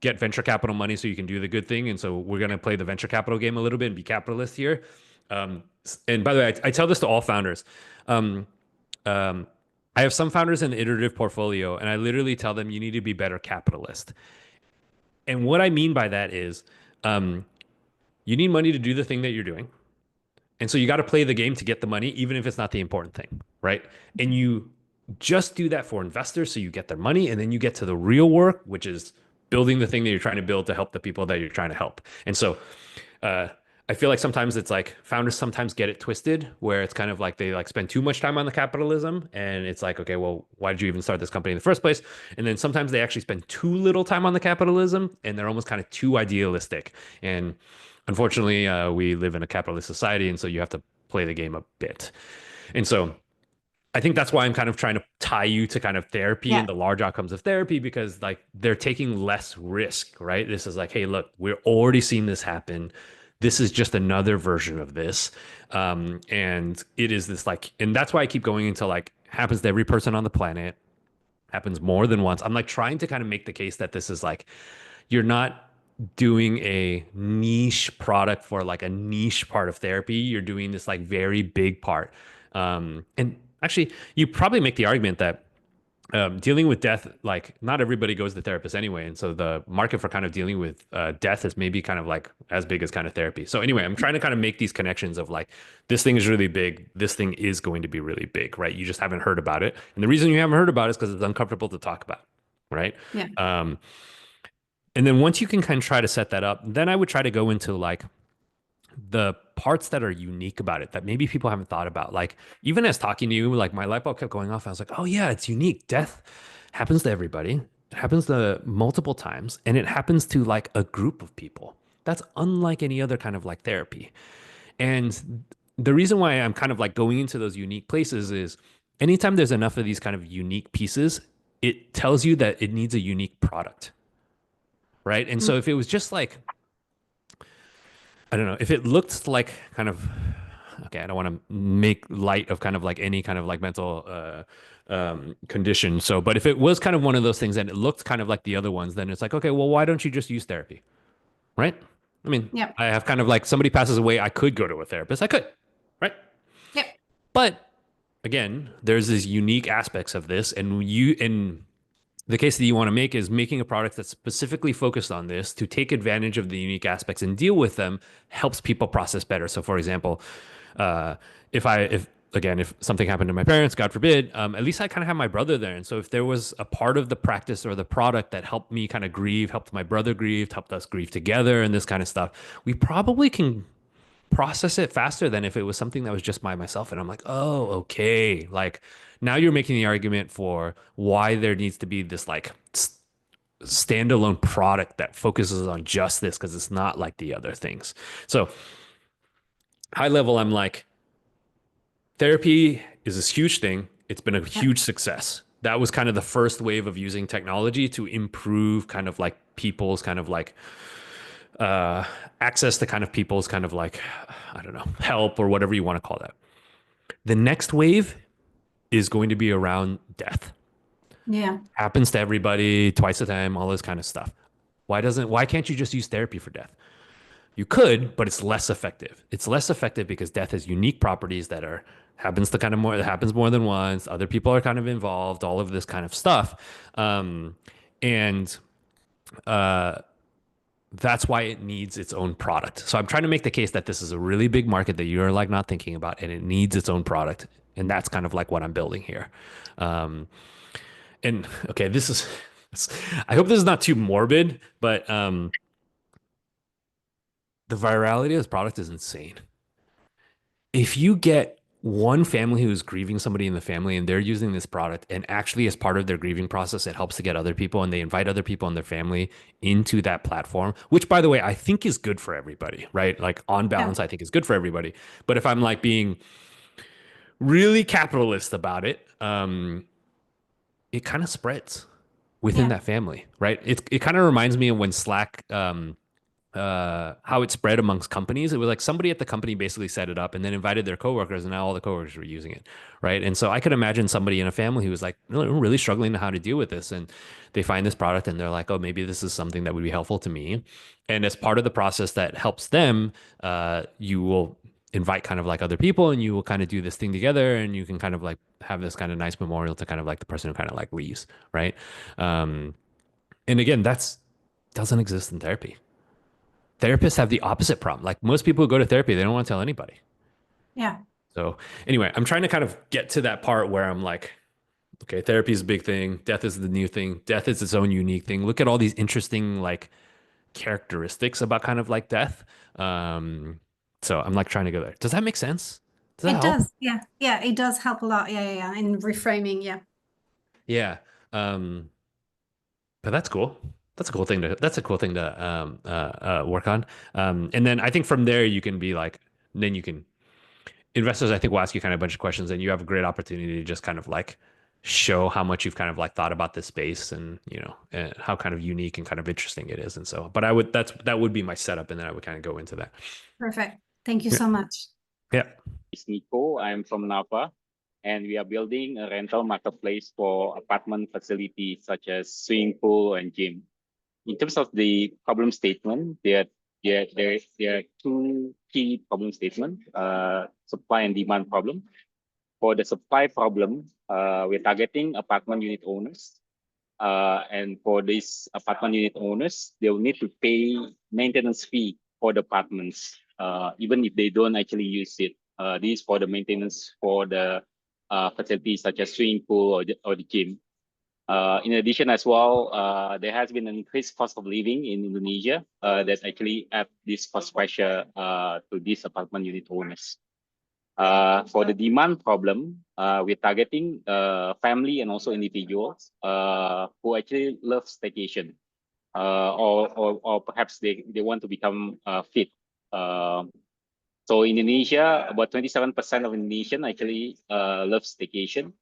get venture capital money so you can do the good thing. And so we're going to play the venture capital game a little bit and be capitalist here. And by the way, I tell this to all founders. I have some founders in the Iterative portfolio, and I literally tell them you need to be better capitalist. And what I mean by that is you need money to do the thing that you're doing. And so you got to play the game to get the money, even if it's not the important thing, right? And you just do that for investors so you get their money, and then you get to the real work, which is building the thing that you're trying to build to help the people that you're trying to help. And so I feel like sometimes it's like founders sometimes get it twisted where it's kind of like they like spend too much time on the capitalism, and it's like, okay, well, why did you even start this company in the first place? And then sometimes they actually spend too little time on the capitalism, and they're almost kind of too idealistic. And unfortunately, we live in a capitalist society, and so you have to play the game a bit. And so I think that's why I'm kind of trying to tie you to kind of therapy and the large outcomes of therapy, because like they're taking less risk, right? This is like, hey, look, we're already seeing this happen. This is just another version of this. And it is this like, and that's why I keep going into like, happens to every person on the planet, happens more than once. I'm like trying to kind of make the case that this is like, you're not doing a niche product for like a niche part of therapy. You're doing this like very big part. And actually, you probably make the argument that dealing with death, like not everybody goes to the therapist anyway. And so the market for kind of dealing with death is maybe kind of like as big as kind of therapy. So anyway, I'm trying to kind of make these connections of like, this thing is really big. This thing is going to be really big, right? You just haven't heard about it. And the reason you haven't heard about it is because it's uncomfortable to talk about, right? Yeah. And then once you can kind of try to set that up, then I would try to go into like, the parts that are unique about it that maybe people haven't thought about. Like even as talking to you, like my light bulb kept going off. I was like, oh yeah, it's unique. Death happens to everybody. It happens to multiple times, and it happens to like a group of people. That's unlike any other kind of like therapy. And the reason why I'm kind of like going into those unique places is anytime there's enough of these kind of unique pieces, it tells you that it needs a unique product. Right. And so if it was just like, I don't know, if it looked like kind of, okay, I don't want to make light of kind of like any kind of like mental condition. So, but if it was kind of one of those things and it looked kind of like the other ones, then it's like, okay, well, why don't you just use therapy? Right? I mean, Yep. I have kind of like somebody passes away, I could go to a therapist. I could, right? Yep. But again, there's these unique aspects of this, and in the case that you want to make is making a product that's specifically focused on this to take advantage of the unique aspects and deal with them helps people process better. So, for example, if something happened to my parents, God forbid, at least I kind of have my brother there. And so if there was a part of the practice or the product that helped me kind of grieve, helped my brother grieve, helped us grieve together and this kind of stuff, we probably can process it faster than if it was something that was just by myself. And I'm like, oh, okay. Like now you're making the argument for why there needs to be this like standalone product that focuses on just this because it's not like the other things. So high level, I'm like, therapy is this huge thing. It's been a huge success. That was kind of the first wave of using technology to improve kind of like people's kind of like access to kind of people's kind of like, I don't know, help or whatever you want to call that. The next wave is going to be around death. Yeah. Happens to everybody twice a time, all this kind of stuff. Why can't you just use therapy for death? You could, but it's less effective. It's less effective because death has unique properties that happens more than once. Other people are kind of involved, all of this kind of stuff. That's why it needs its own product. So I'm trying to make the case that this is a really big market that you're like not thinking about, and it needs its own product. And that's kind of like what I'm building here. And okay, I hope this is not too morbid, but the virality of this product is insane. If you get one family who's grieving somebody in the family and they're using this product, and actually as part of their grieving process, it helps to get other people and they invite other people in their family into that platform, which by the way, I think is good for everybody, right? Like on balance, I think is good for everybody. But if I'm like being really capitalist about it, it kind of spreads within that family, right? It kind of reminds me of when Slack, how it spread amongst companies. It was like somebody at the company basically set it up and then invited their coworkers, and now all the coworkers were using it, right? And so I could imagine somebody in a family who was like really struggling to how to deal with this, and they find this product and they're like, oh, maybe this is something that would be helpful to me. And as part of the process that helps them, you will invite kind of like other people, and you will kind of do this thing together, and you can kind of like have this kind of nice memorial to kind of like the person who kind of like leaves, right? And again, doesn't exist in therapy. Therapists have the opposite problem. Like most people who go to therapy, they don't want to tell anybody. Yeah. So anyway, I'm trying to kind of get to that part where I'm like, okay, therapy is a big thing. Death is the new thing. Death is its own unique thing. Look at all these interesting like characteristics about kind of like death. So I'm like trying to go there. Does that make sense? Does that It help? does. Yeah. Yeah. It does help a lot. Yeah. In reframing. Yeah. Yeah. But that's cool. That's a cool thing to work on. And then I think from there you can be like, then you can investors, I think, will ask you kind of a bunch of questions, and you have a great opportunity to just kind of like show how much you've kind of like thought about this space, and and how kind of unique and kind of interesting it is. And so, but that would be my setup, and then I would kind of go into that. Perfect. Thank you so much. Yeah. It's Nico. I'm from Napa, and we are building a rental marketplace for apartment facilities such as swimming pool and gym. In terms of the problem statement, there are two key problem statements, supply and demand problem. For the supply problem, we're targeting apartment unit owners. And for these apartment unit owners, they will need to pay maintenance fee for the apartments, even if they don't actually use it. This is for the maintenance for the facilities such as swimming pool or the gym. In addition as well, there has been an increased cost of living in Indonesia that actually add this cost pressure to these apartment unit owners. For the demand problem, we're targeting family and also individuals who actually love staycation, or perhaps they want to become fit. So in Indonesia, about 27% of Indonesian actually love staycation.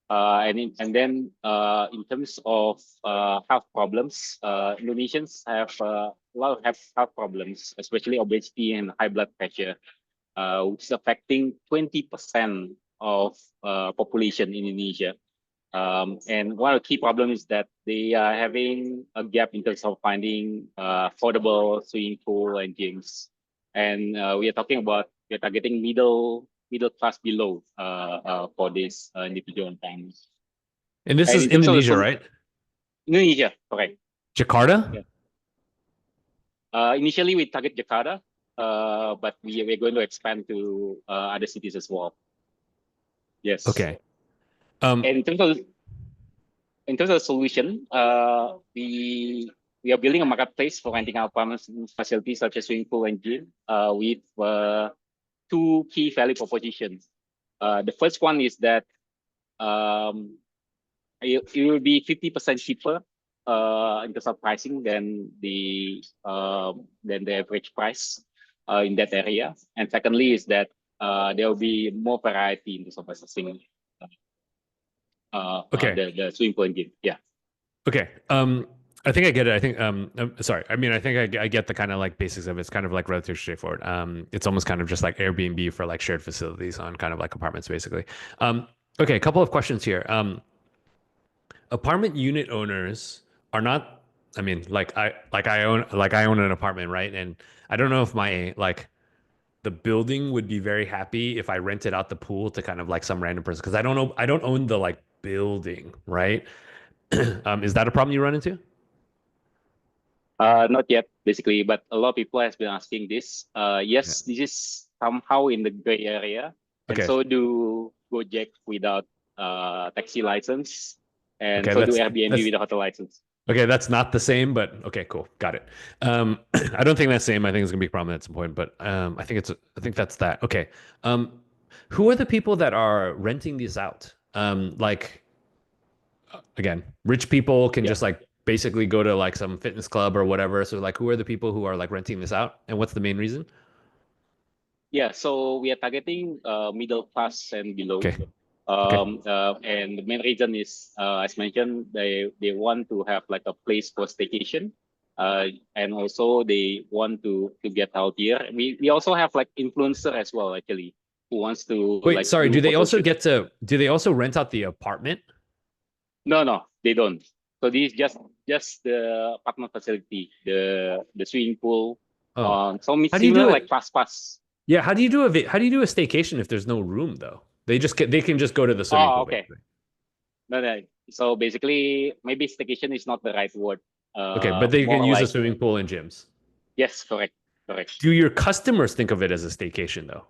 And then in terms of health problems, Indonesians have a lot of health problems, especially obesity and high blood pressure, which is affecting 20% of population in Indonesia. And one of the key problems is that they are having a gap in terms of finding affordable swimming pool and gyms. And we're targeting middle class below for this individual and families. And this is Indonesia, right? Indonesia, correct. Jakarta? Yeah. Initially, we target Jakarta, but we're going to expand to other cities as well. Yes. Okay. And in terms of the solution, we are building a marketplace for renting out apartment facilities such as swimming pool and gym with two key value propositions. The first one is that it will be 50% cheaper in terms of pricing than the average price in that area. And secondly is that there will be more variety in terms of assessing the swimming pool and gym. Yeah. Okay. I think I get it. I think sorry. I mean, I think I get the kind of like basics of it. It's kind of like relatively straightforward. It's almost kind of just like Airbnb for like shared facilities on kind of like apartments, basically. Okay, a couple of questions here. Apartment unit owners are not. I mean, I own an apartment, right? And I don't know if the building would be very happy if I rented out the pool to kind of like some random person, because I don't own the like building, right? Is that a problem you run into? Not yet, basically, but a lot of people has been asking this. Yes, this is somehow in the gray area, and so do Gojek without taxi license, and so do Airbnb with a hotel license. Okay, that's not the same, but okay, cool, got it. I don't think that's the same. I think it's gonna be a problem at some point, but I think that's that. Okay, who are the people that are renting this out? Again, rich people can just like basically go to like some fitness club or whatever. So like, who are the people who are like renting this out, and what's the main reason? Yeah, so we are targeting middle class and below. Okay. And the main reason is, as mentioned, they want to have like a place for staycation, and also they want to get healthier. We also have like influencer as well, actually, who wants to. Wait, like, sorry. Do they also rent out the apartment? No, they don't. So this is just the apartment facility, the swimming pool. So similar like pass. Yeah, how do you do a staycation if there's no room though? They can just go to the swimming pool. Okay. No. So basically, maybe staycation is not the right word. Okay, but they can use a swimming pool and gyms. Yes, correct. Do your customers think of it as a staycation though?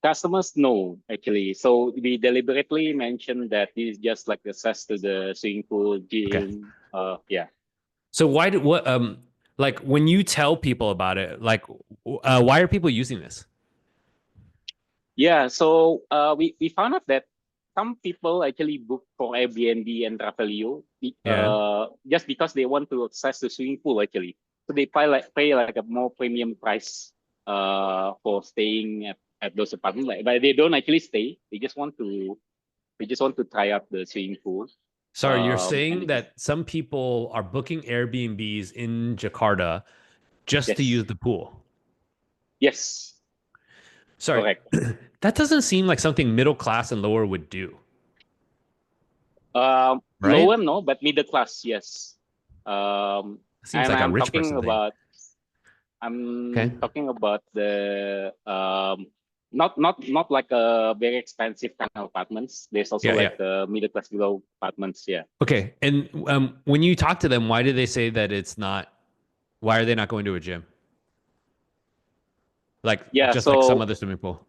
Customers, no, actually. So we deliberately mentioned that this is just like access to the swimming pool, gym. Yeah. So like when you tell people about it, like why are people using this? Yeah, so we found out that some people actually book for Airbnb and Travelio just because they want to access the swimming pool actually. So they pay like a more premium price for staying at those apartments. But they don't actually stay. They just want to try out the swimming pool. Sorry, you're saying that some people are booking Airbnbs in Jakarta just to use the pool? Yes. Sorry, correct. That doesn't seem like something middle class and lower would do. Right? Lower, no, but middle class, yes. Seems like a rich person thing. I'm talking about the not like a very expensive kind of apartments. There's also the middle class below apartments. Yeah. Okay, and when you talk to them, why do they say that it's not? Why are they not going to a gym? Like like some other swimming pool.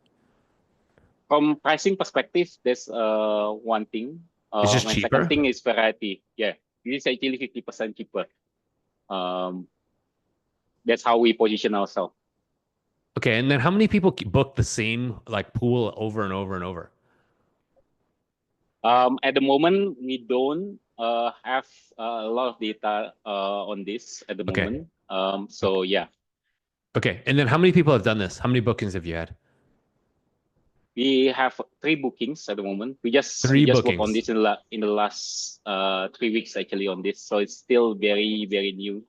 From pricing perspective, there's one thing. It's just And cheaper? second thing is variety. Yeah, it is actually 50% cheaper. That's how we position ourselves. Okay, and then how many people book the same like pool over and over and over? At the moment, we don't have a lot of data on this at the Okay. moment. So yeah, Okay, and then how many people have done this? How many bookings have you had? we have 3 bookings at the moment. We just Three work on bookings. this in the last 3 weeks actually on this. So it's still very new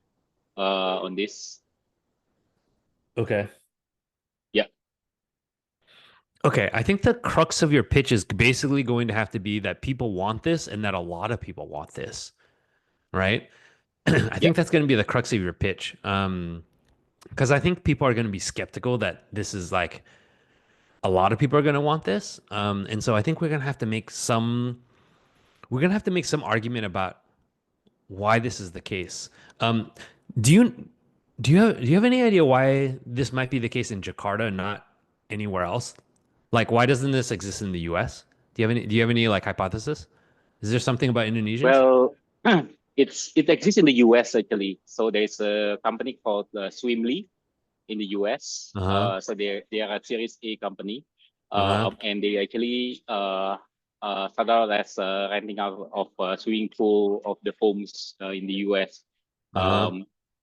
on this. Okay. Yeah. Okay, I think the crux of your pitch is basically going to have to be that people want this and that a lot of people want this, right? I think that's going to be the crux of your pitch. Because I think people are going to be skeptical that this is like a lot of people are going to want this. And so I think we're going to have to make some argument about why this is the case. Do you have any idea why this might be the case in Jakarta and not anywhere else? Like, why doesn't this exist in the U.S.? Do you have any like hypothesis? Is there something about Indonesians? Well, it exists in the US actually. So there's a company called Swimly in the US. So they are a Series A company, and they actually start out as renting out of swimming pool of the homes in the US.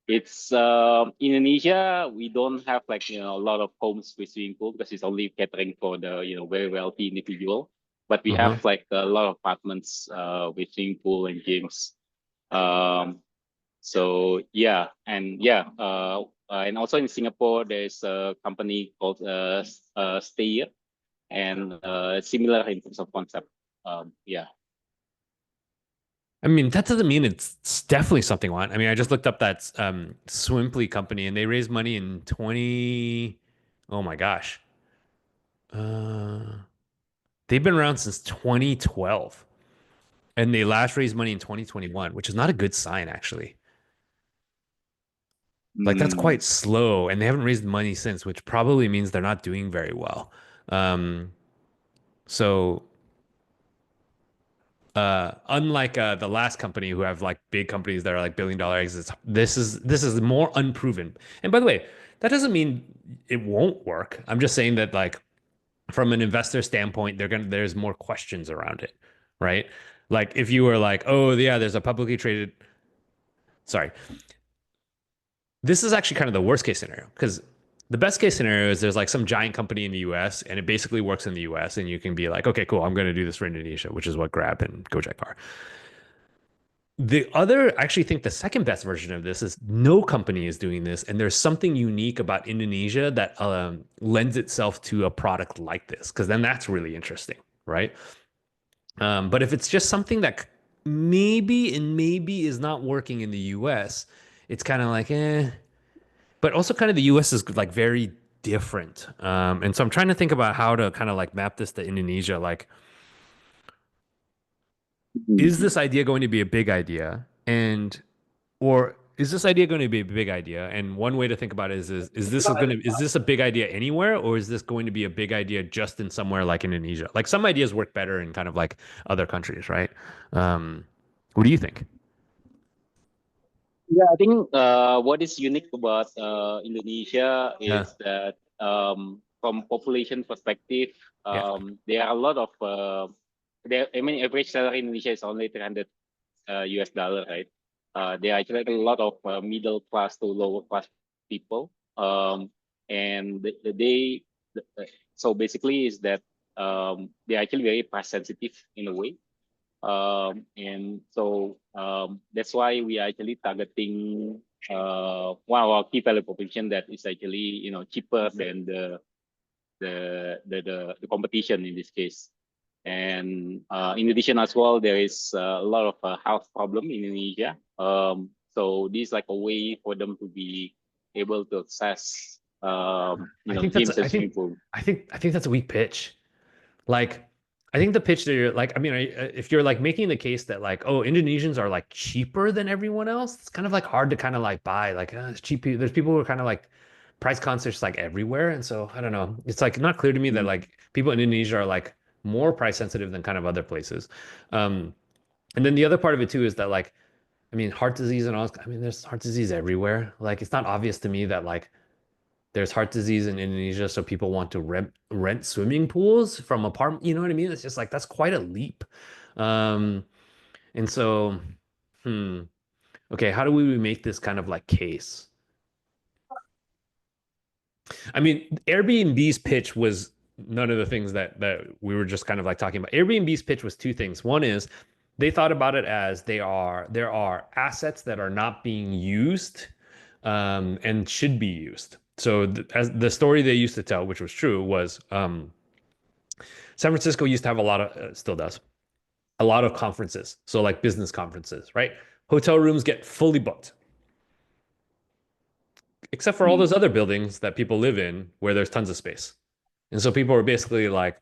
It's Indonesia. We don't have like a lot of homes with swimming pool because it's only catering for the very wealthy individual. But we have like a lot of apartments with swimming pool and gyms. So yeah, and also in Singapore, there's a company called Stay, and similar in terms of concept. Yeah. I mean, that doesn't mean it's definitely something I want. I mean, I just looked up that Swimply company and they raised money in 20. Oh my gosh. They've been around since 2012 and they last raised money in 2021, which is not a good sign, actually. Like, that's quite slow and they haven't raised money since, which probably means they're not doing very well. So unlike the last company who have like big companies that are like billion-dollar exits, this is more unproven. And by the way, that doesn't mean it won't work. I'm just saying that like from an investor standpoint, there's more questions around it, right? Like if you were like, oh yeah, there's a publicly traded. Sorry, this is actually kind of the worst case scenario because the best case scenario is there's like some giant company in the US and it basically works in the US and you can be like, okay, cool, I'm going to do this for Indonesia, which is what Grab and Gojek are. I actually think the second best version of this is no company is doing this. And there's something unique about Indonesia that lends itself to a product like this, because then that's really interesting, right? But if it's just something that maybe is not working in the US, it's kind of like, eh. But also kind of the US is like very different. And so I'm trying to think about how to kind of like map this to Indonesia. Like, is this idea going to be a big idea? Or is this idea going to be a big idea? And one way to think about it is this a big idea anywhere, or is this going to be a big idea just in somewhere like Indonesia? Like some ideas work better in kind of like other countries, right? What do you think? Yeah, I think what is unique about Indonesia is that from population perspective, there are a lot of average salary in Indonesia is only 300 US dollar, right? There are actually a lot of middle class to lower class people, and so basically is that they're actually very price sensitive in a way. And so that's why we are actually targeting one of our key value proposition that is actually cheaper than the competition in this case. And in addition as well, there is a lot of health problem in Indonesia. So this is like a way for them to be able to access gyms and swimming pool. I think that's a weak pitch. Like, I think the pitch that you're like, I mean, if you're like making the case that like, oh, Indonesians are like cheaper than everyone else, it's kind of like hard to kind of like buy. Like, it's cheap. There's people who are kind of like price conscious like everywhere, and so I don't know. It's like not clear to me that like people in Indonesia are like more price sensitive than kind of other places. And then the other part of it too is that like, I mean, heart disease and all, I mean, there's heart disease everywhere. Like, it's not obvious to me that like there's heart disease in Indonesia, so people want to rent swimming pools from apartment. You know what I mean? It's just like that's quite a leap. And so, okay, how do we make this kind of like case? I mean, Airbnb's pitch was none of the things that we were just kind of like talking about. Airbnb's pitch was two things. One is they thought about it as there are assets that are not being used and should be used. So as the story they used to tell, which was true, was San Francisco used to have a lot of, still does, a lot of conferences. So like business conferences, right? Hotel rooms get fully booked, except for all those other buildings that people live in where there's tons of space. And so people are basically like,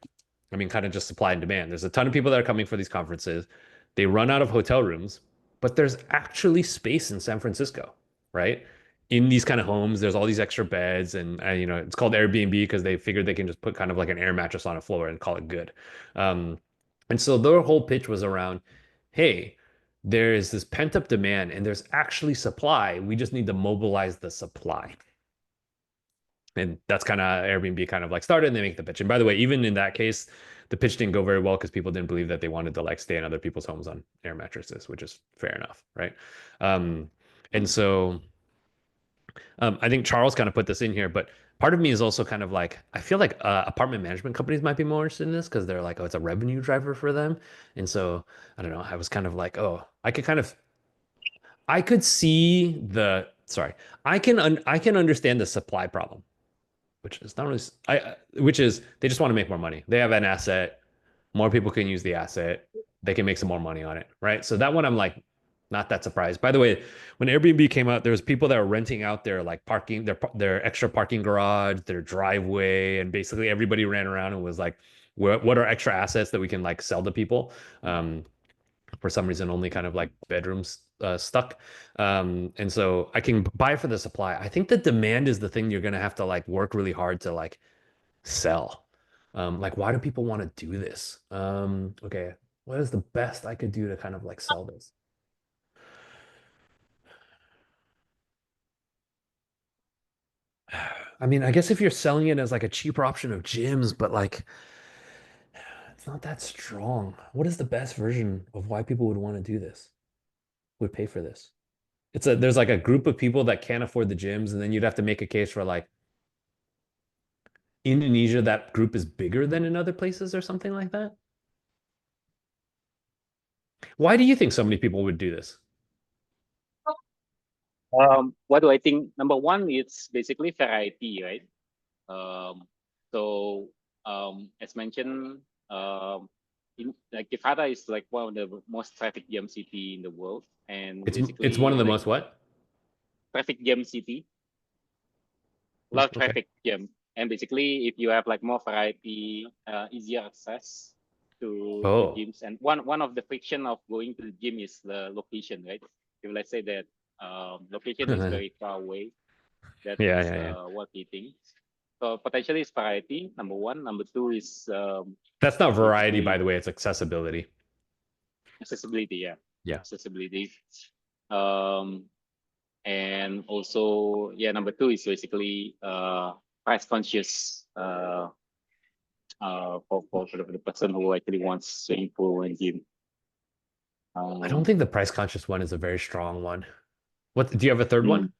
I mean, kind of just supply and demand. There's a ton of people that are coming for these conferences. They run out of hotel rooms, but there's actually space in San Francisco, right? In these kind of homes, there's all these extra beds, and you know, it's called Airbnb because they figured they can just put kind of like an air mattress on a floor and call it good. And so their whole pitch was around, hey, there is this pent up demand and there's actually supply. We just need to mobilize the supply. And that's kind of Airbnb kind of like started and they make the pitch. And by the way, even in that case, the pitch didn't go very well because people didn't believe that they wanted to like stay in other people's homes on air mattresses, which is fair enough, right? And so I think Charles kind of put this in here, but part of me is also kind of like, I feel like apartment management companies might be more interested in this because they're like, oh, it's a revenue driver for them. And so I don't know, I was kind of like, oh, I could see the, sorry, I can understand the supply problem, which is not really, which is they just want to make more money. They have an asset, more people can use the asset, they can make some more money on it, right? So that one I'm like not that surprised. By the way, when Airbnb came out, there was people that were renting out their like parking, their extra parking garage, their driveway, and basically everybody ran around and was like, what are extra assets that we can like sell to people? For some reason, only kind of like bedrooms stuck. And so I can buy for the supply. I think the demand is the thing you're going to have to like work really hard to like sell. Like, why do people want to do this? Okay, what is the best I could do to kind of like sell this? I mean, I guess if you're selling it as like a cheaper option of gyms, but like it's not that strong. What is the best version of why people would want to do this? Would pay for this? There's like a group of people that can't afford the gyms, and then you'd have to make a case for like Indonesia, that group is bigger than in other places or something like that. Why do you think so many people would do this? What do I think? Number one, it's basically variety, right? So as mentioned, like Jakarta is like one of the most traffic jam city in the world, and it's one of the most what? Traffic jam city. A lot of traffic jam, and basically, if you have like more variety, easier access to gyms, and one of the friction of going to the gym is the location, right? If let's say that location is very far away, that's what he thinks. So potentially it's variety, number one. Number two is that's not variety, by the way, it's accessibility. Accessibility, yeah. Yeah. Accessibility. And also, yeah, number two is basically price conscious for the person who actually wants swimming pool and gym. I don't think the price conscious one is a very strong one. What do you have a third one?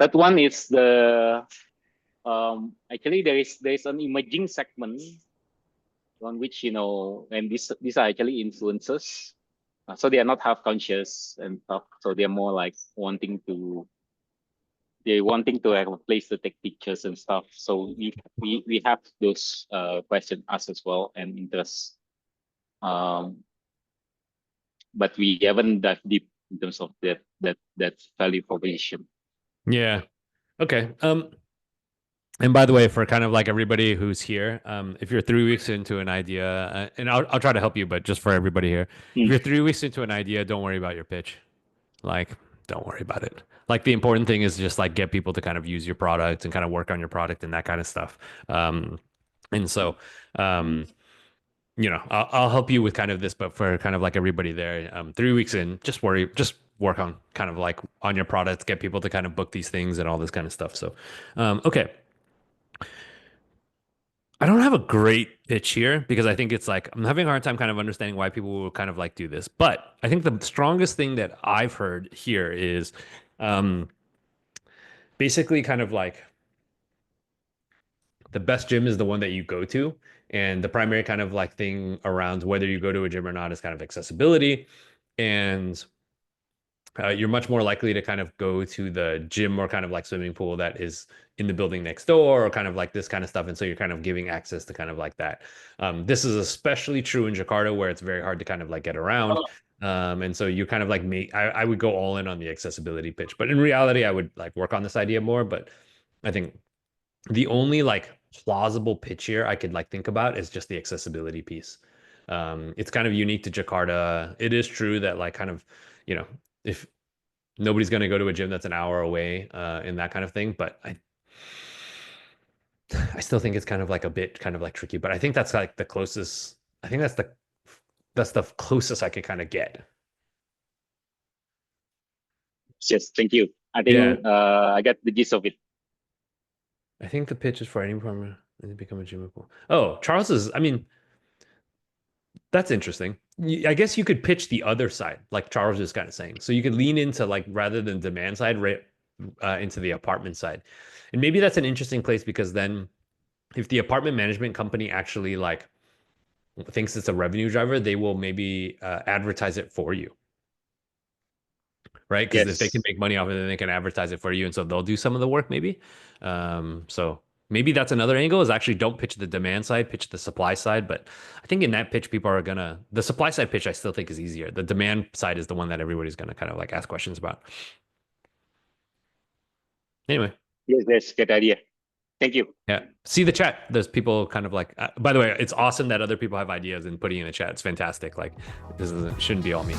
That one is the actually there is an emerging segment on which, you know, and these are actually influencers. So they are not health conscious and stuff. So they're more like wanting to have a place to take pictures and stuff. So we have those questions asked as well and interests. But we haven't dived deep in terms of that value proposition. Yeah. Okay. And by the way, for kind of like everybody who's here, if you're 3 weeks into an idea, and I'll try to help you, but just for everybody here, if you're 3 weeks into an idea, don't worry about your pitch. Like, don't worry about it. Like, the important thing is just like get people to kind of use your product and kind of work on your product and that kind of stuff. And so, you know, I'll help you with kind of this, but for kind of like everybody there, 3 weeks in, just work on kind of like on your products, get people to kind of book these things and all this kind of stuff. So, okay. I don't have a great pitch here because I think it's like I'm having a hard time kind of understanding why people will kind of like do this. But I think the strongest thing that I've heard here is basically kind of like the best gym is the one that you go to. And the primary kind of like thing around whether you go to a gym or not is kind of accessibility. And you're much more likely to kind of go to the gym or kind of like swimming pool that is in the building next door or kind of like this kind of stuff. And so you're kind of giving access to kind of like that. This is especially true in Jakarta where it's very hard to kind of like get around. And so you kind of like I would go all in on the accessibility pitch, but in reality, I would like work on this idea more. But I think the only like plausible pitch here I could like think about is just the accessibility piece. It's kind of unique to Jakarta. It is true that like kind of, you know, if nobody's going to go to a gym that's an hour away and that kind of thing, but I still think it's kind of like a bit kind of like tricky, but I think that's like the closest. I think that's the closest I could kind of get. Yes, thank you. I think I got the gist of it. I think the pitch is for any farmer and become a gym pool. Oh, Charles is, I mean, that's interesting. I guess you could pitch the other side, like Charles is kind of saying. So you could lean into like rather than demand side, right, into the apartment side. And maybe that's an interesting place because then if the apartment management company actually like thinks it's a revenue driver, they will maybe advertise it for you. Right? Because if they can make money off it, then they can advertise it for you. And so they'll do some of the work maybe. So maybe that's another angle is actually don't pitch the demand side, pitch the supply side. But I think in that pitch, people are the supply side pitch I still think is easier. The demand side is the one that everybody's gonna kind of like ask questions about. Anyway. Yes, that's a good idea. Thank you. Yeah. See the chat. There's people kind of like, by the way, it's awesome that other people have ideas and putting in the chat. It's fantastic. Like this shouldn't be all me.